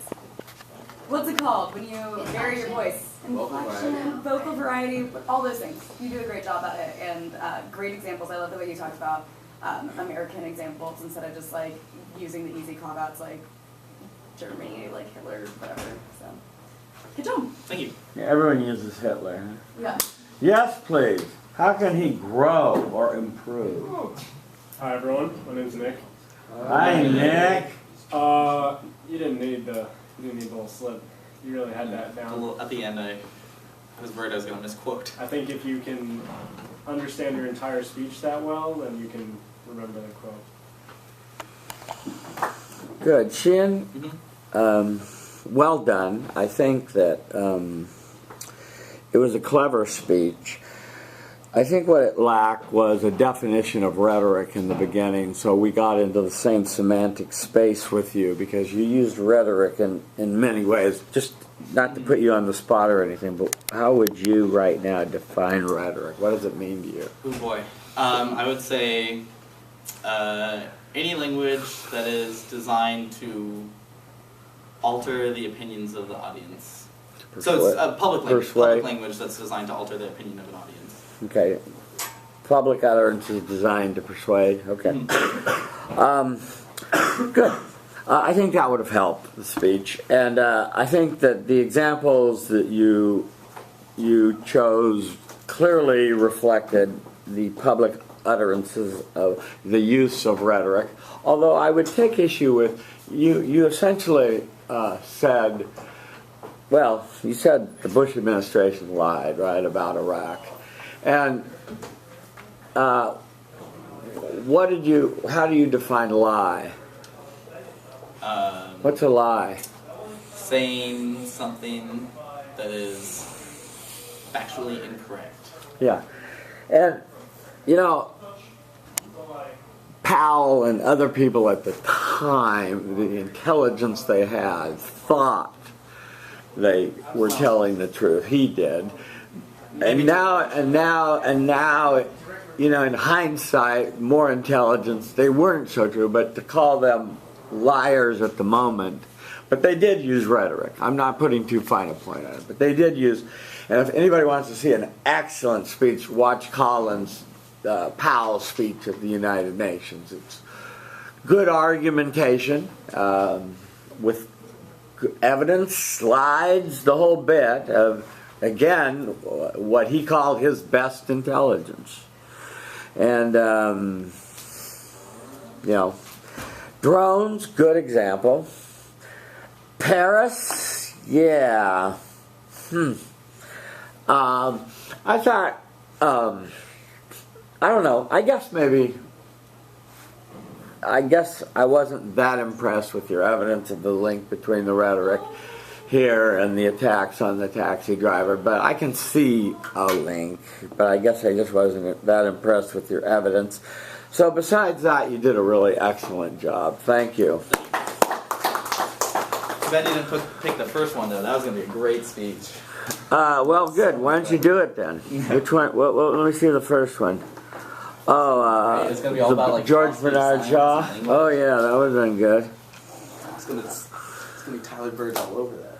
What's it called when you vary your voice? Inflection, vocal variety, all those things. You do a great job at it, and great examples. I love the way you talked about American examples instead of just like using the easy call-outs like Germany, like Hitler, whatever. So, good job. Thank you. Yeah, everyone uses Hitler, huh? Yeah. Yes, please. How can he grow or improve? Hi everyone, my name's Nick. Hi, Nick. You didn't need the little slip. You really had that down. At the end, I was worried I was going to misquote. I think if you can understand your entire speech that well, then you can remember the quote. Good. Shin, well done. I think that it was a clever speech. I think what it lacked was a definition of rhetoric in the beginning, so we got into the same semantic space with you because you used rhetoric in many ways. Just not to put you on the spot or anything, but how would you right now define rhetoric? What does it mean to you? Oh boy. I would say any language that is designed to alter the opinions of the audience. So it's a public language that's designed to alter the opinion of an audience. Okay. Public utterance is designed to persuade. Okay. Good. I think that would have helped the speech. And I think that the examples that you chose clearly reflected the public utterances of the use of rhetoric. Although I would take issue with you essentially said, well, you said the Bush administration lied, right, about Iraq. And how do you define lie? What's a lie? Saying something that is factually incorrect. Yeah. And, you know, Powell and other people at the time, the intelligence they had, thought they were telling the truth. He did. And now, you know, in hindsight, more intelligence, they weren't so true, but to call them liars at the moment. But they did use rhetoric. I'm not putting too fine a point on it, but they did use. And if anybody wants to see an excellent speech, watch Powell's speech at the United Nations. It's good argumentation with evidence, slides, the whole bit of, again, what he called his best intelligence. And, you know, drones, good example. Paris, yeah. I thought, I don't know, I guess I wasn't that impressed with your evidence of the link between the rhetoric here and the attacks on the taxi driver, but I can see a link, but I guess I just wasn't that impressed with your evidence. So besides that, you did a really excellent job. Thank you. Too bad you didn't pick the first one, though. That was going to be a great speech. Well, good. Why don't you do it then? Which one? Well, let me see the first one. Oh, it's going to be all about like George Bernard Shaw. Oh yeah, that would have been good. It's going to be Tyler Bird all over that.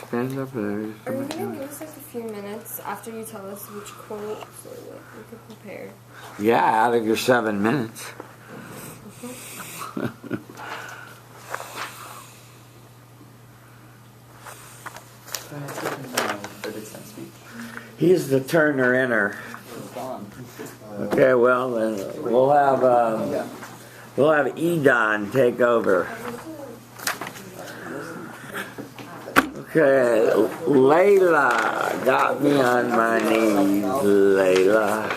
Stand up there. Are you going to give us like a few minutes after you tell us which quote so that we can prepare? Yeah, out of your 7 minutes. He's the Turner Inner. Okay, well then we'll have Edon take over. Okay, Layla got me on my knees, Layla.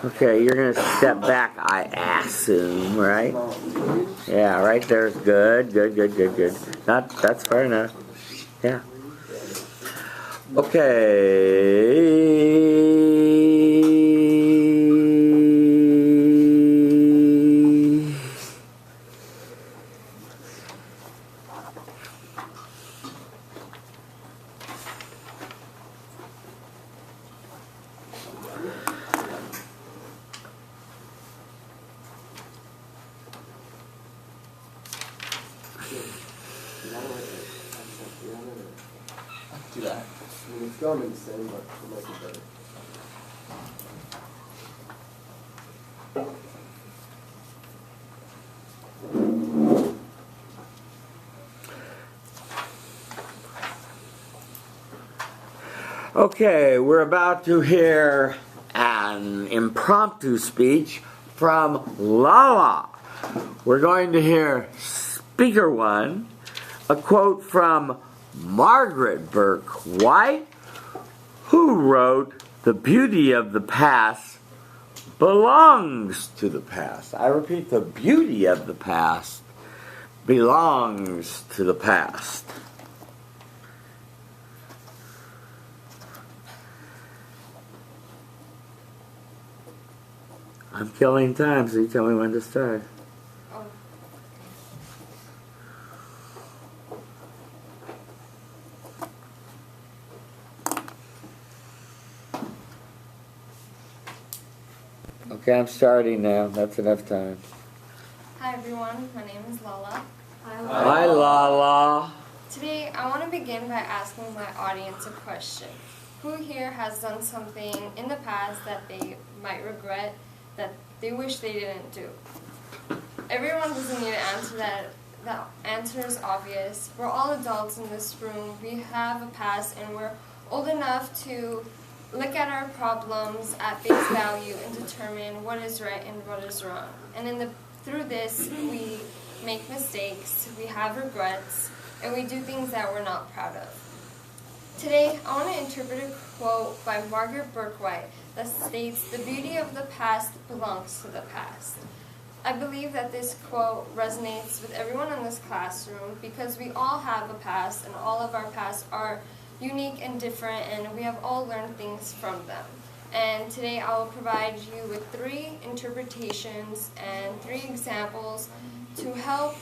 Okay, you're gonna step back, I assume, right? Yeah, right there's good. That's fair enough. Yeah. Okay. Do that. I mean, it's going to be the same, but it might be better. Okay, we're about to hear an impromptu speech from Lala. We're going to hear speaker one, a quote from Margaret Burke White, who wrote, "The beauty of the past belongs to the past." I repeat, the beauty of the past belongs to the past. I'm killing time, so you tell me when to start. Okay, I'm starting now. That's enough time. Hi everyone, my name is Lala. Hi, Lala. Today I want to begin by asking my audience a question. Who here has done something in the past that they might regret, that they wish they didn't do? Everyone doesn't need to answer the answer is obvious. We're all adults in this room. We have a past, and we're old enough to look at our problems at face value and determine what is right and what is wrong. And through this, we make mistakes, we have regrets, and we do things that we're not proud of. Today, I want to interpret a quote by Margaret Bourke-White that states, "The beauty of the past belongs to the past." I believe that this quote resonates with everyone in this classroom because we all have a past, and all of our pasts are unique and different, and we have all learned things from them. And today I will provide you with 3 interpretations and 3 examples to help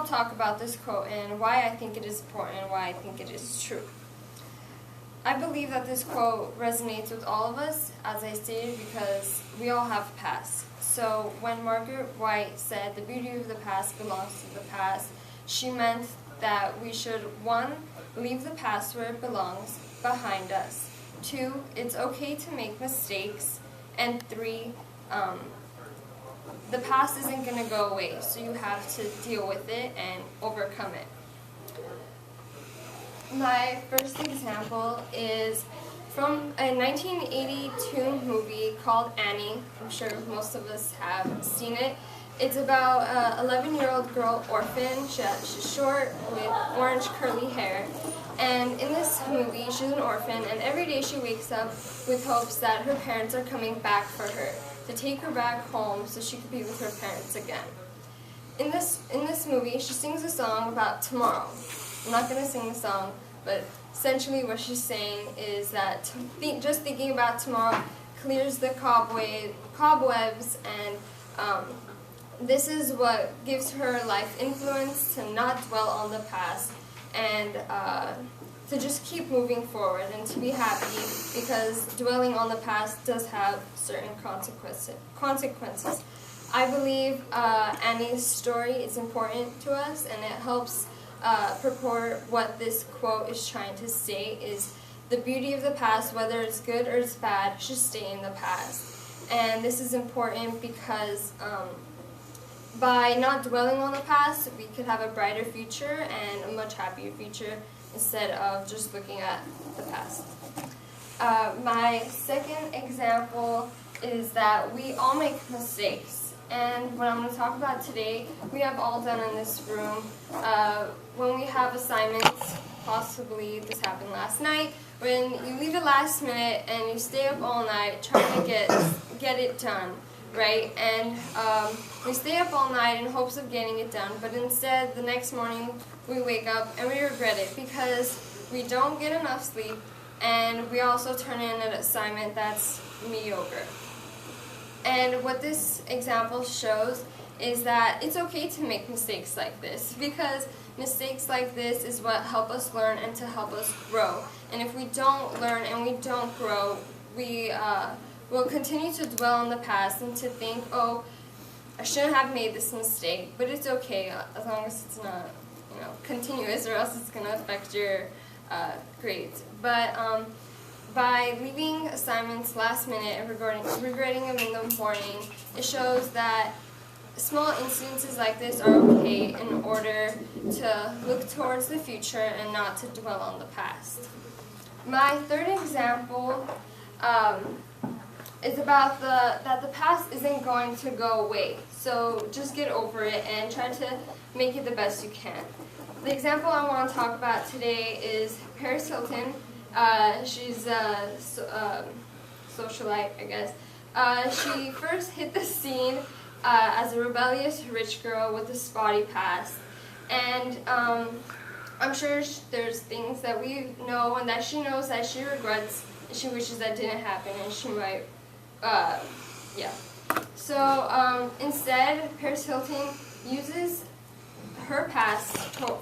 talk about this quote and why I think it is important and why I think it is true. I believe that this quote resonates with all of us, as I stated, because we all have a past. So when Margaret White said the beauty of the past belongs to the past, she meant that we should, 1, leave the past where it belongs, behind us. 2, it's okay to make mistakes. And 3, the past isn't going to go away, so you have to deal with it and overcome it. My first example is from a 1982 movie called Annie. I'm sure most of us have seen it. It's about an 11-year-old girl, orphan. She's short with orange curly hair. And in this movie, she's an orphan, and every day she wakes up with hopes that her parents are coming back for her, to take her back home so she could be with her parents again. In this movie, she sings a song about tomorrow. I'm not going to sing the song, but essentially what she's saying is that just thinking about tomorrow clears the cobwebs, and this is what gives her life influence to not dwell on the past and to just keep moving forward and to be happy, because dwelling on the past does have certain consequences. I believe Annie's story is important to us, and it helps purport what this quote is trying to say is the beauty of the past, whether it's good or it's bad, should stay in the past. And this is important because by not dwelling on the past, we could have a brighter future and a much happier future instead of just looking at the past. My second example is that we all make mistakes. And what I'm going to talk about today, we have all done in this room. When we have assignments, possibly this happened last night, when you leave it last minute and you stay up all night trying to get it done, right? And we stay up all night in hopes of getting it done, but instead the next morning we wake up and we regret it because we don't get enough sleep, and we also turn in an assignment that's mediocre. And what this example shows is that it's okay to make mistakes like this, because mistakes like this is what help us learn and to help us grow. And if we don't learn and we don't grow, we will continue to dwell on the past and to think, oh, I shouldn't have made this mistake, but it's okay as long as it's not, continuous, or else it's going to affect your grades. But by leaving assignments last minute and regretting them in the morning, it shows that small incidences like this are okay in order to look towards the future and not to dwell on the past. My third example is about that the past isn't going to go away. So just get over it and try to make it the best you can. The example I want to talk about today is Paris Hilton. She's a socialite, I guess. She first hit the scene as a rebellious rich girl with a spotty past. And I'm sure there's things that we know and that she knows that she regrets and she wishes that didn't happen, and she might, yeah. So instead, Paris Hilton uses her past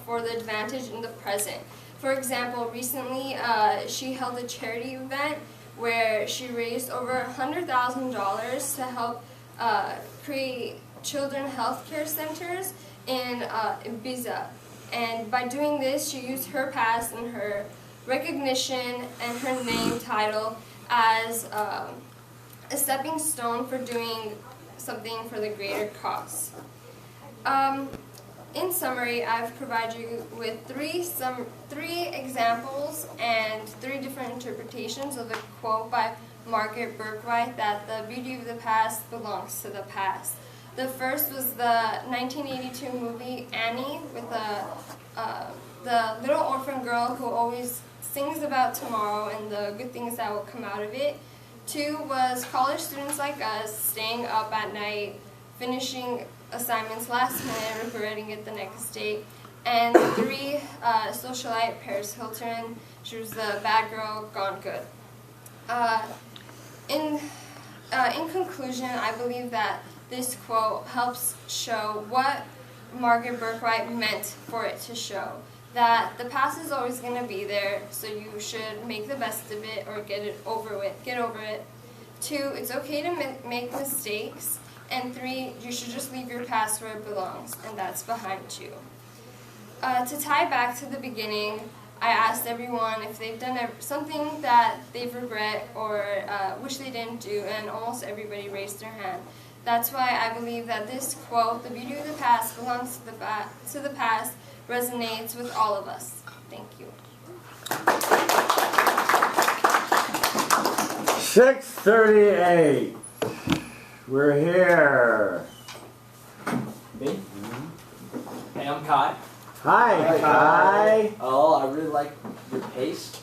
for the advantage in the present. For example, recently she held a charity event where she raised over $100,000 to help create children health care centers in Ibiza. And by doing this, she used her past and her recognition and her name title as a stepping stone for doing something for the greater cause. In summary, I've provided you with three examples and 3 different interpretations of the quote by Margaret Bourke-White that the beauty of the past belongs to the past. The first was the 1982 movie Annie with the little orphan girl who always sings about tomorrow and the good things that will come out of it. 2 was college students like us staying up at night, finishing assignments last minute, regretting it the next day. And 3, socialite Paris Hilton. She was the bad girl gone good. In conclusion, I believe that this quote helps show what Margaret Bourke-White meant for it to show. That the past is always going to be there, so you should make the best of it or get over it. 2, it's okay to make mistakes. And 3, you should just leave your past where it belongs, and that's behind you. To tie back to the beginning, I asked everyone if they've done something that they've regret or wish they didn't do, and almost everybody raised their hand. That's why I believe that this quote, "The beauty of the past belongs to the past," resonates with all of us. Thank you. 6:38. We're here. Me? Hey, I'm Kai. Hi, Kai. Oh, I really like your pace.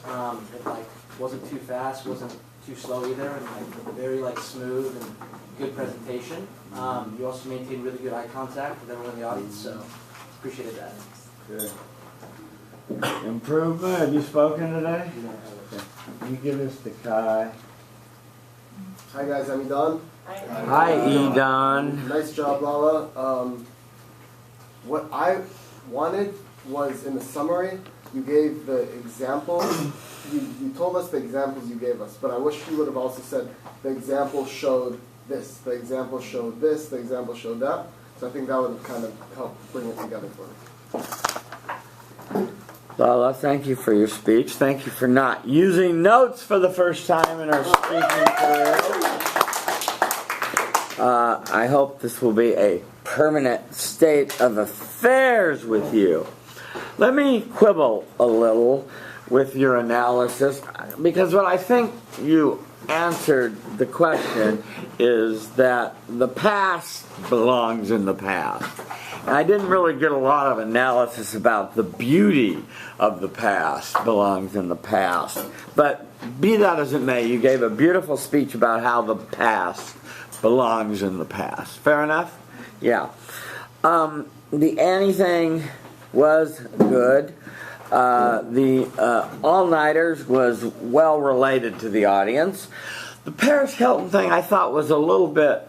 It like wasn't too fast, wasn't too slow either, and like very like smooth and good presentation. You also maintained really good eye contact with everyone in the audience, so appreciated that. Good. Improvement. Have you spoken today? Okay. You give this to Kai. Hi guys, I'm Idan. Hi, Edon. Nice job, Lala. What I wanted was in the summary, you gave the examples. You told us the examples you gave us, but I wish you would have also said the example showed this, the example showed this, the example showed that. So I think that would have kind of helped bring it together for me. Lala, thank you for your speech. Thank you for not using notes for the first time in our speaking career. I hope this will be a permanent state of affairs with you. Let me quibble a little with your analysis, because what I think you answered the question is that the past belongs in the past. And I didn't really get a lot of analysis about the beauty of the past belongs in the past. But be that as it may, you gave a beautiful speech about how the past belongs in the past. Fair enough? Yeah. The Annie thing was good. The all-nighters was well related to the audience. The Paris Hilton thing I thought was a little bit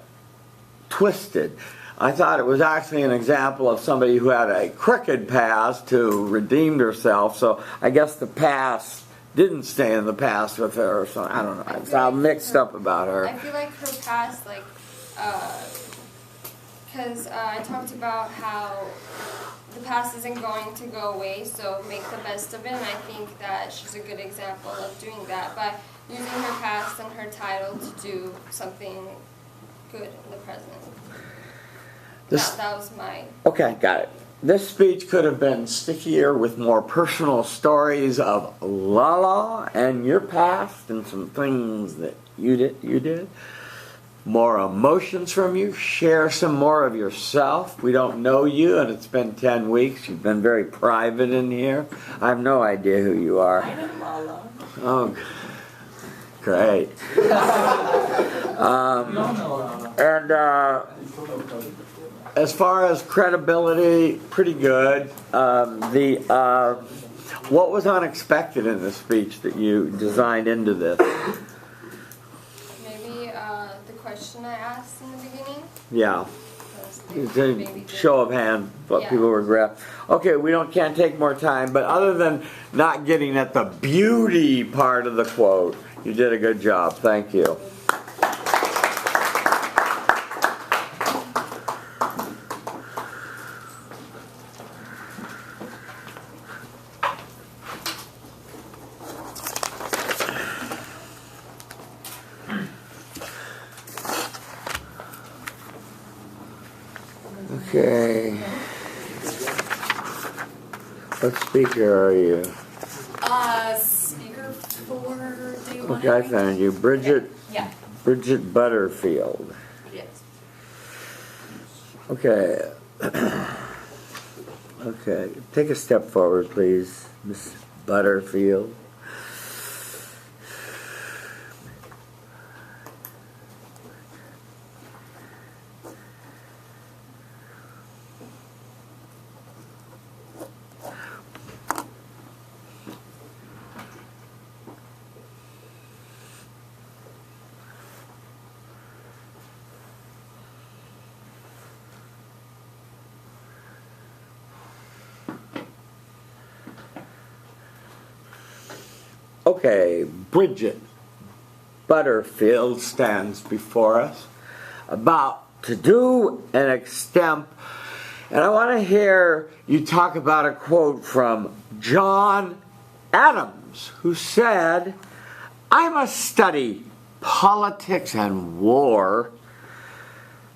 twisted. I thought it was actually an example of somebody who had a crooked past who redeemed herself. So I guess the past didn't stay in the past with her or something. I don't know. I felt mixed up about her. I feel like her past, because I talked about how the past isn't going to go away, so make the best of it, and I think that she's a good example of doing that by using her past and her title to do something good in the present. That was my... Okay, got it. This speech could have been stickier with more personal stories of Lala and your past and some things that you did. More emotions from you. Share some more of yourself. We don't know you, and it's been 10 weeks. You've been very private in here. I have no idea who you are. I know Lala. Oh, great. As far as credibility, pretty good. What was unexpected in the speech that you designed into this? Maybe the question I asked in the beginning. Yeah. It's a show of hands, what people regret. Okay, can't take more time, but other than not getting at the beauty part of the quote, you did a good job. Thank you. Okay. What speaker are you? Speaker 4, do you want Okay, I found you. Bridget. Yeah. Bridget Butterfield. Yes. Okay. Okay. Take a step forward, please, Miss Butterfield. Okay, Bridget Butterfield stands before us, about to do an extemp, and I want to hear you talk about a quote from John Adams, who said, "I must study politics and war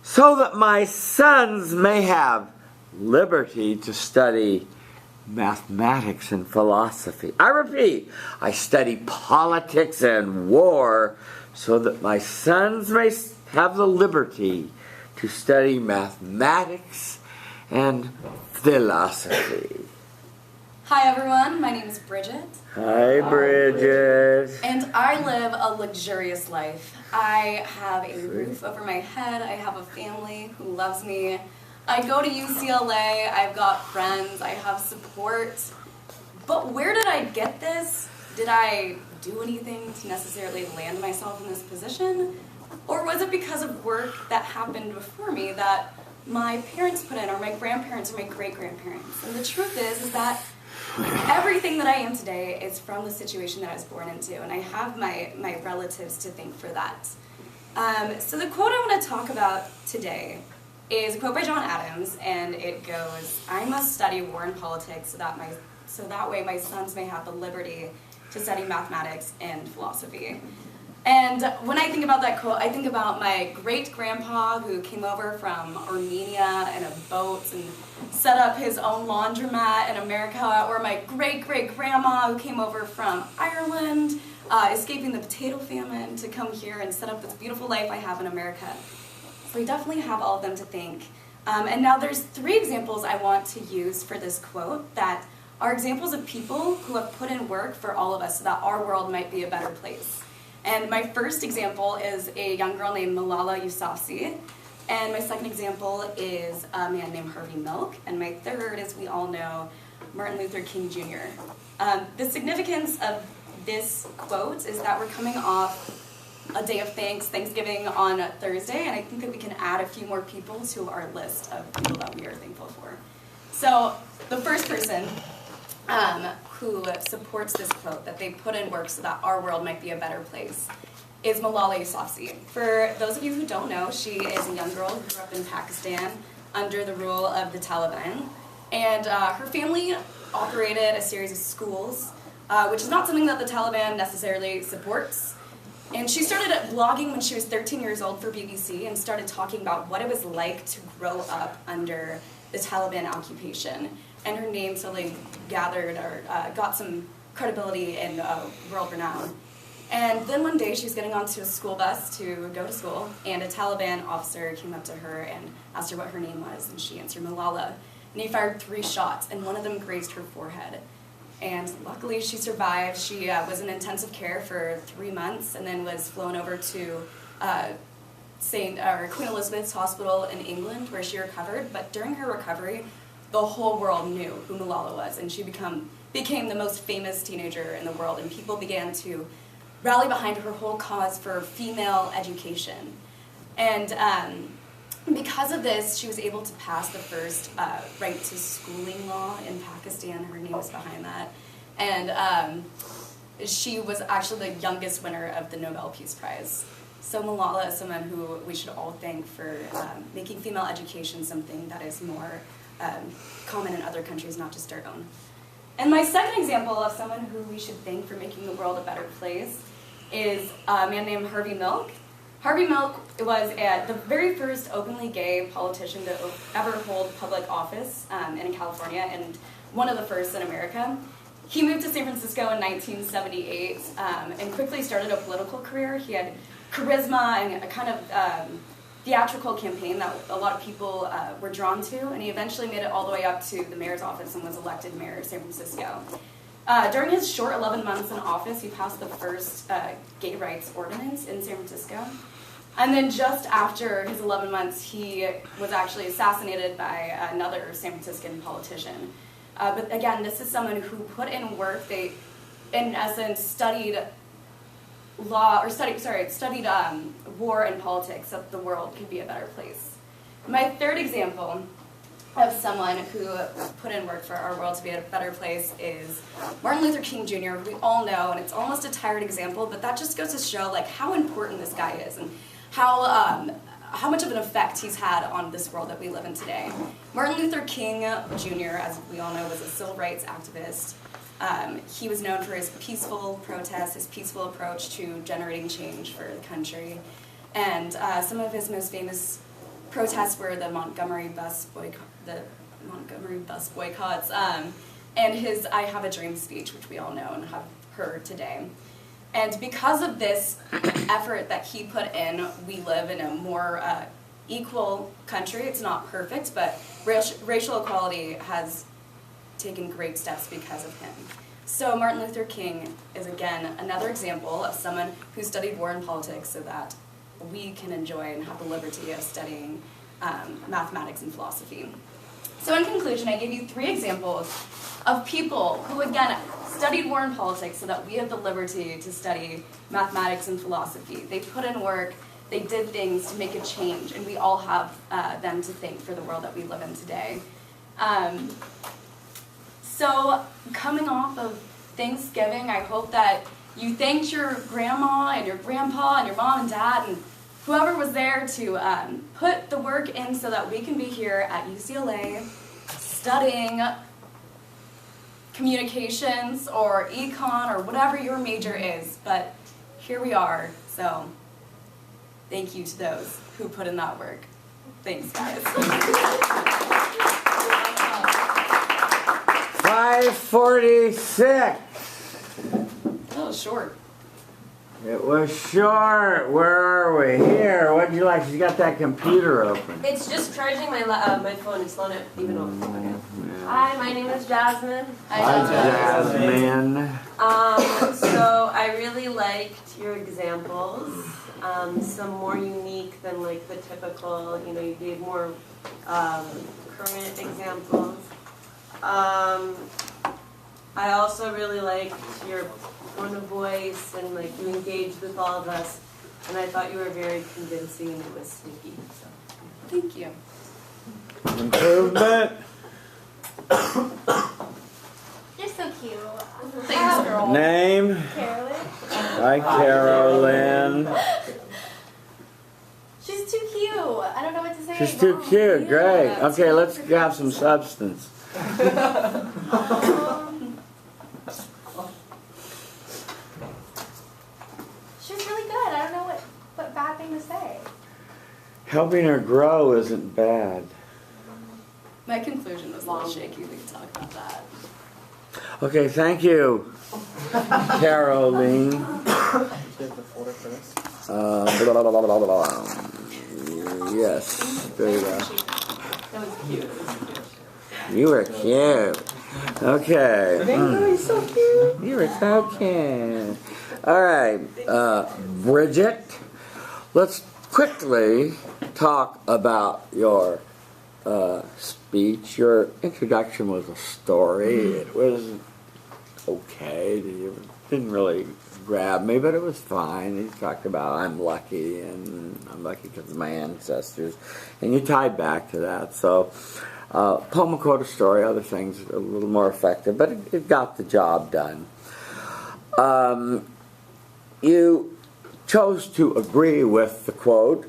so that my sons may have liberty to study mathematics and philosophy." I repeat, I study politics and war so that my sons may have the liberty to study mathematics and philosophy. Hi everyone, my name is Bridget. Hi, Bridget. And I live a luxurious life. I have a roof over my head, I have a family who loves me. I go to UCLA, I've got friends, I have support. But where did I get this? Did I do anything to necessarily land myself in this position? Or was it because of work that happened before me that my parents put in, or my grandparents, or my great-grandparents? And the truth is that everything that I am today is from the situation that I was born into, and I have my relatives to thank for that. So the quote I want to talk about today is a quote by John Adams, and it goes, "I must study war and politics so that way my sons may have the liberty to study mathematics and philosophy." And when I think about that quote, I think about my great-grandpa who came over from Armenia in a boat and set up his own laundromat in America, or my great-great-grandma who came over from Ireland, escaping the potato famine to come here and set up this beautiful life I have in America. So we definitely have all of them to thank. And now there's 3 examples I want to use for this quote that are examples of people who have put in work for all of us so that our world might be a better place. And my first example is a young girl named Malala Yousafzai. And my second example is a man named Harvey Milk. And my third, as we all know, Martin Luther King Jr. The significance of this quote is that we're coming off a day of Thanksgiving on Thursday, and I think that we can add a few more people to our list of people that we are thankful for. So the first person who supports this quote, that they put in work so that our world might be a better place, is Malala Yousafzai. For those of you who don't know, she is a young girl who grew up in Pakistan under the rule of the Taliban, and her family operated a series of schools, which is not something that the Taliban necessarily supports. And she started blogging when she was 13 years old for BBC and started talking about what it was like to grow up under the Taliban occupation. And her name suddenly gathered or got some credibility and world renown. And then one day she was getting onto a school bus to go to school, and a Taliban officer came up to her and asked her what her name was, and she answered Malala. And he fired 3 shots, and one of them grazed her forehead. And luckily she survived. She was in intensive care for 3 months and then was flown over to Queen Elizabeth's Hospital in England, where she recovered. But during her recovery, the whole world knew who Malala was, and she became the most famous teenager in the world, and people began to rally behind her whole cause for female education. And because of this, she was able to pass the first right to schooling law in Pakistan. Her name was behind that. And she was actually the youngest winner of the Nobel Peace Prize. So Malala is someone who we should all thank for making female education something that is more common in other countries, not just our own. And my second example of someone who we should thank for making the world a better place is a man named Harvey Milk. Harvey Milk was the very first openly gay politician to ever hold public office in California, and one of the first in America. He moved to San Francisco in 1978 and quickly started a political career. He had charisma and a kind of theatrical campaign that a lot of people were drawn to, and he eventually made it all the way up to the mayor's office and was elected mayor of San Francisco. During his short 11 months in office, he passed the first gay rights ordinance in San Francisco. And then just after his 11 months, he was actually assassinated by another San Franciscan politician. But again, this is someone who put in work. They, in essence, studied war and politics, so that the world could be a better place. My third example of someone who put in work for our world to be a better place is Martin Luther King Jr. We all know, and it's almost a tired example, but that just goes to show like how important this guy is and how much of an effect he's had on this world that we live in today. Martin Luther King Jr., as we all know, was a civil rights activist. He was known for his peaceful protests, his peaceful approach to generating change for the country. And some of his most famous protests were the Montgomery bus boycotts, and his I Have a Dream speech, which we all know and have heard today. And because of this effort that he put in, we live in a more equal country. It's not perfect, but racial equality has taken great steps because of him. So Martin Luther King is, again, another example of someone who studied war and politics so that we can enjoy and have the liberty of studying mathematics and philosophy. So in conclusion, I gave you 3 examples of people who, again, studied war and politics so that we have the liberty to study mathematics and philosophy. They put in work, they did things to make a change, and we all have them to thank for the world that we live in today. So coming off of Thanksgiving, I hope that you thanked your grandma and your grandpa and your mom and dad and whoever was there to put the work in so that we can be here at UCLA studying communications or econ or whatever your major is. But here we are, so thank you to those who put in that work. Thanks, guys. 5:46. That was short. It was short. Where are we? Here. What'd you like? You got that computer open. It's just charging my my phone. It's not even on. Okay. Hi, my name is Jasmine. Hi, Jasmine. So I really liked your examples. Some more unique than like the typical. You know, you gave more current examples. I also really liked your tone of voice and like you engaged with all of us, and I thought you were very convincing and it was sneaky. So thank you. Improvement. You're so cute. Thanks, girl. Name. Carolyn. Hi, Carolyn. She's too cute. I don't know what to say. She's too cute. Great. Okay, let's have some substance. She's really good. I don't know what bad thing to say. Helping her grow isn't bad. My conclusion was a little shaky. We can talk about that. Okay, thank you, Caroline. Blah, blah, blah, blah. Yes, there you go. that was cute. You were cute. Okay. You're so cute. You were so cute. All right, Bridget, let's quickly talk about your speech. Your introduction was a story. It was okay. It didn't really grab me, but it was fine. You talked about I'm lucky, and I'm lucky because of my ancestors, and you tied back to that. So, poem, a quote, a story, other things a little more effective, but it got the job done. You chose to agree with the quote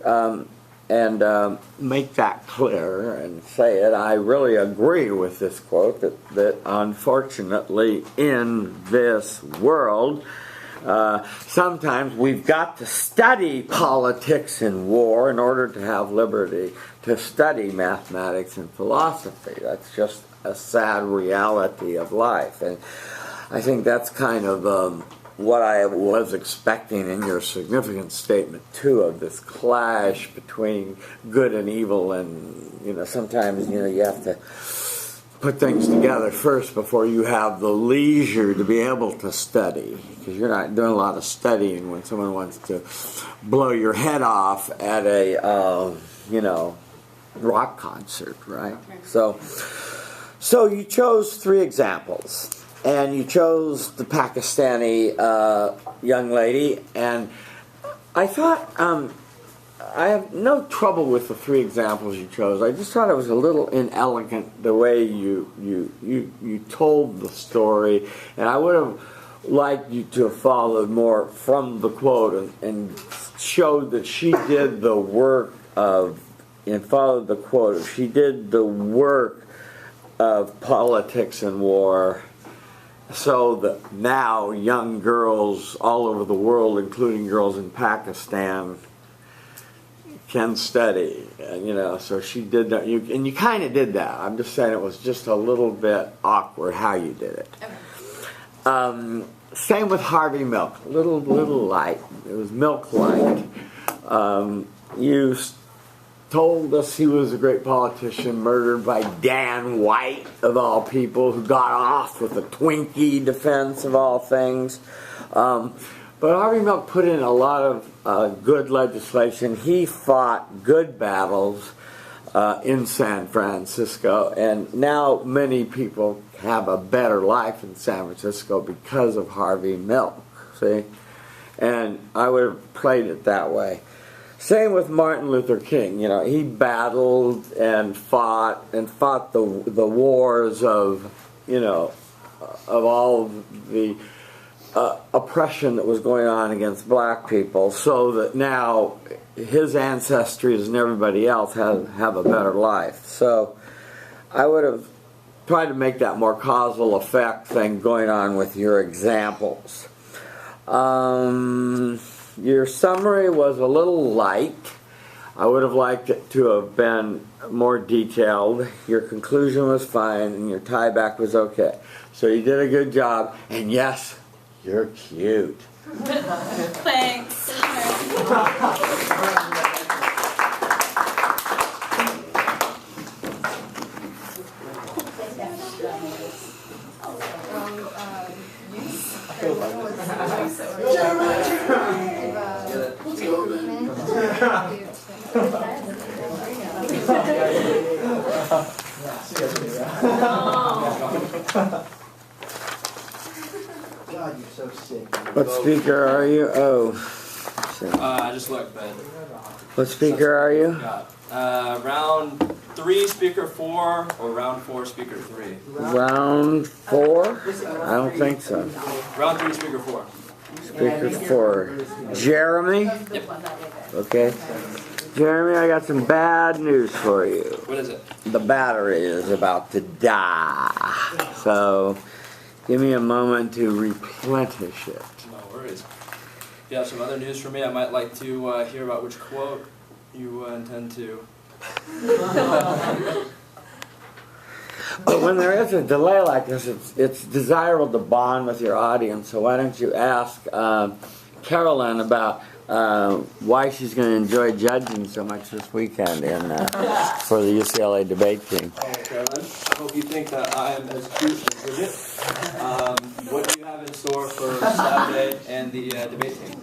and make that clear and say it. I really agree with this quote that unfortunately in this world, sometimes we've got to study politics and war in order to have liberty to study mathematics and philosophy. That's just a sad reality of life. And I think that's kind of what I was expecting in your significant statement too, of this clash between good and evil. And sometimes you have to put things together first before you have the leisure to be able to study, because you're not doing a lot of studying when someone wants to blow your head off at a rock concert, right? So you chose 3 examples. And you chose the Pakistani young lady, and I thought I have no trouble with the 3 examples you chose. I just thought it was a little inelegant the way you told the story, and I would have liked you to have followed more from the quote and showed that she did the work and followed the quote. She did the work of politics and war, so that now young girls all over the world, including girls in Pakistan, can study. So she did that. And you kind of did that. I'm just saying it was just a little bit awkward how you did it. Okay. Same with Harvey Milk. Little light. It was Milk light. You told us he was a great politician, murdered by Dan White, of all people, who got off with a Twinkie defense of all things. But Harvey Milk put in a lot of good legislation. He fought good battles in San Francisco, and now many people have a better life in San Francisco because of Harvey Milk, see? And I would have played it that way. Same with Martin Luther King. He battled and fought the wars of all the oppression that was going on against black people, so that now his ancestries and everybody else have a better life. So I would have tried to make that more causal effect thing going on with your examples. Your summary was a little light. I would have liked it to have been more detailed. Your conclusion was fine, and your tie back was okay. So you did a good job, and yes, you're cute. Thanks. God, you're so sick. What speaker are you? Oh. I just looked, but. What speaker are you? Round 3, speaker 4, or round 4, speaker 3. Round 4? I don't think so. Round 3, speaker 4. Speaker 4. Jeremy? Yep. Okay. Jeremy, I got some bad news for you. What is it? The battery is about to die. So, give me a moment to replenish it. No worries. If you have some other news for me, I might like to hear about which quote you intend to. But when there is a delay like this, it's desirable to bond with your audience. So why don't you ask Carolyn about why she's going to enjoy judging so much this weekend for the UCLA debate team. Okay, Carolyn. I hope you think that I am as cute as Bridget. What do you have in store for Saturday and the debate team?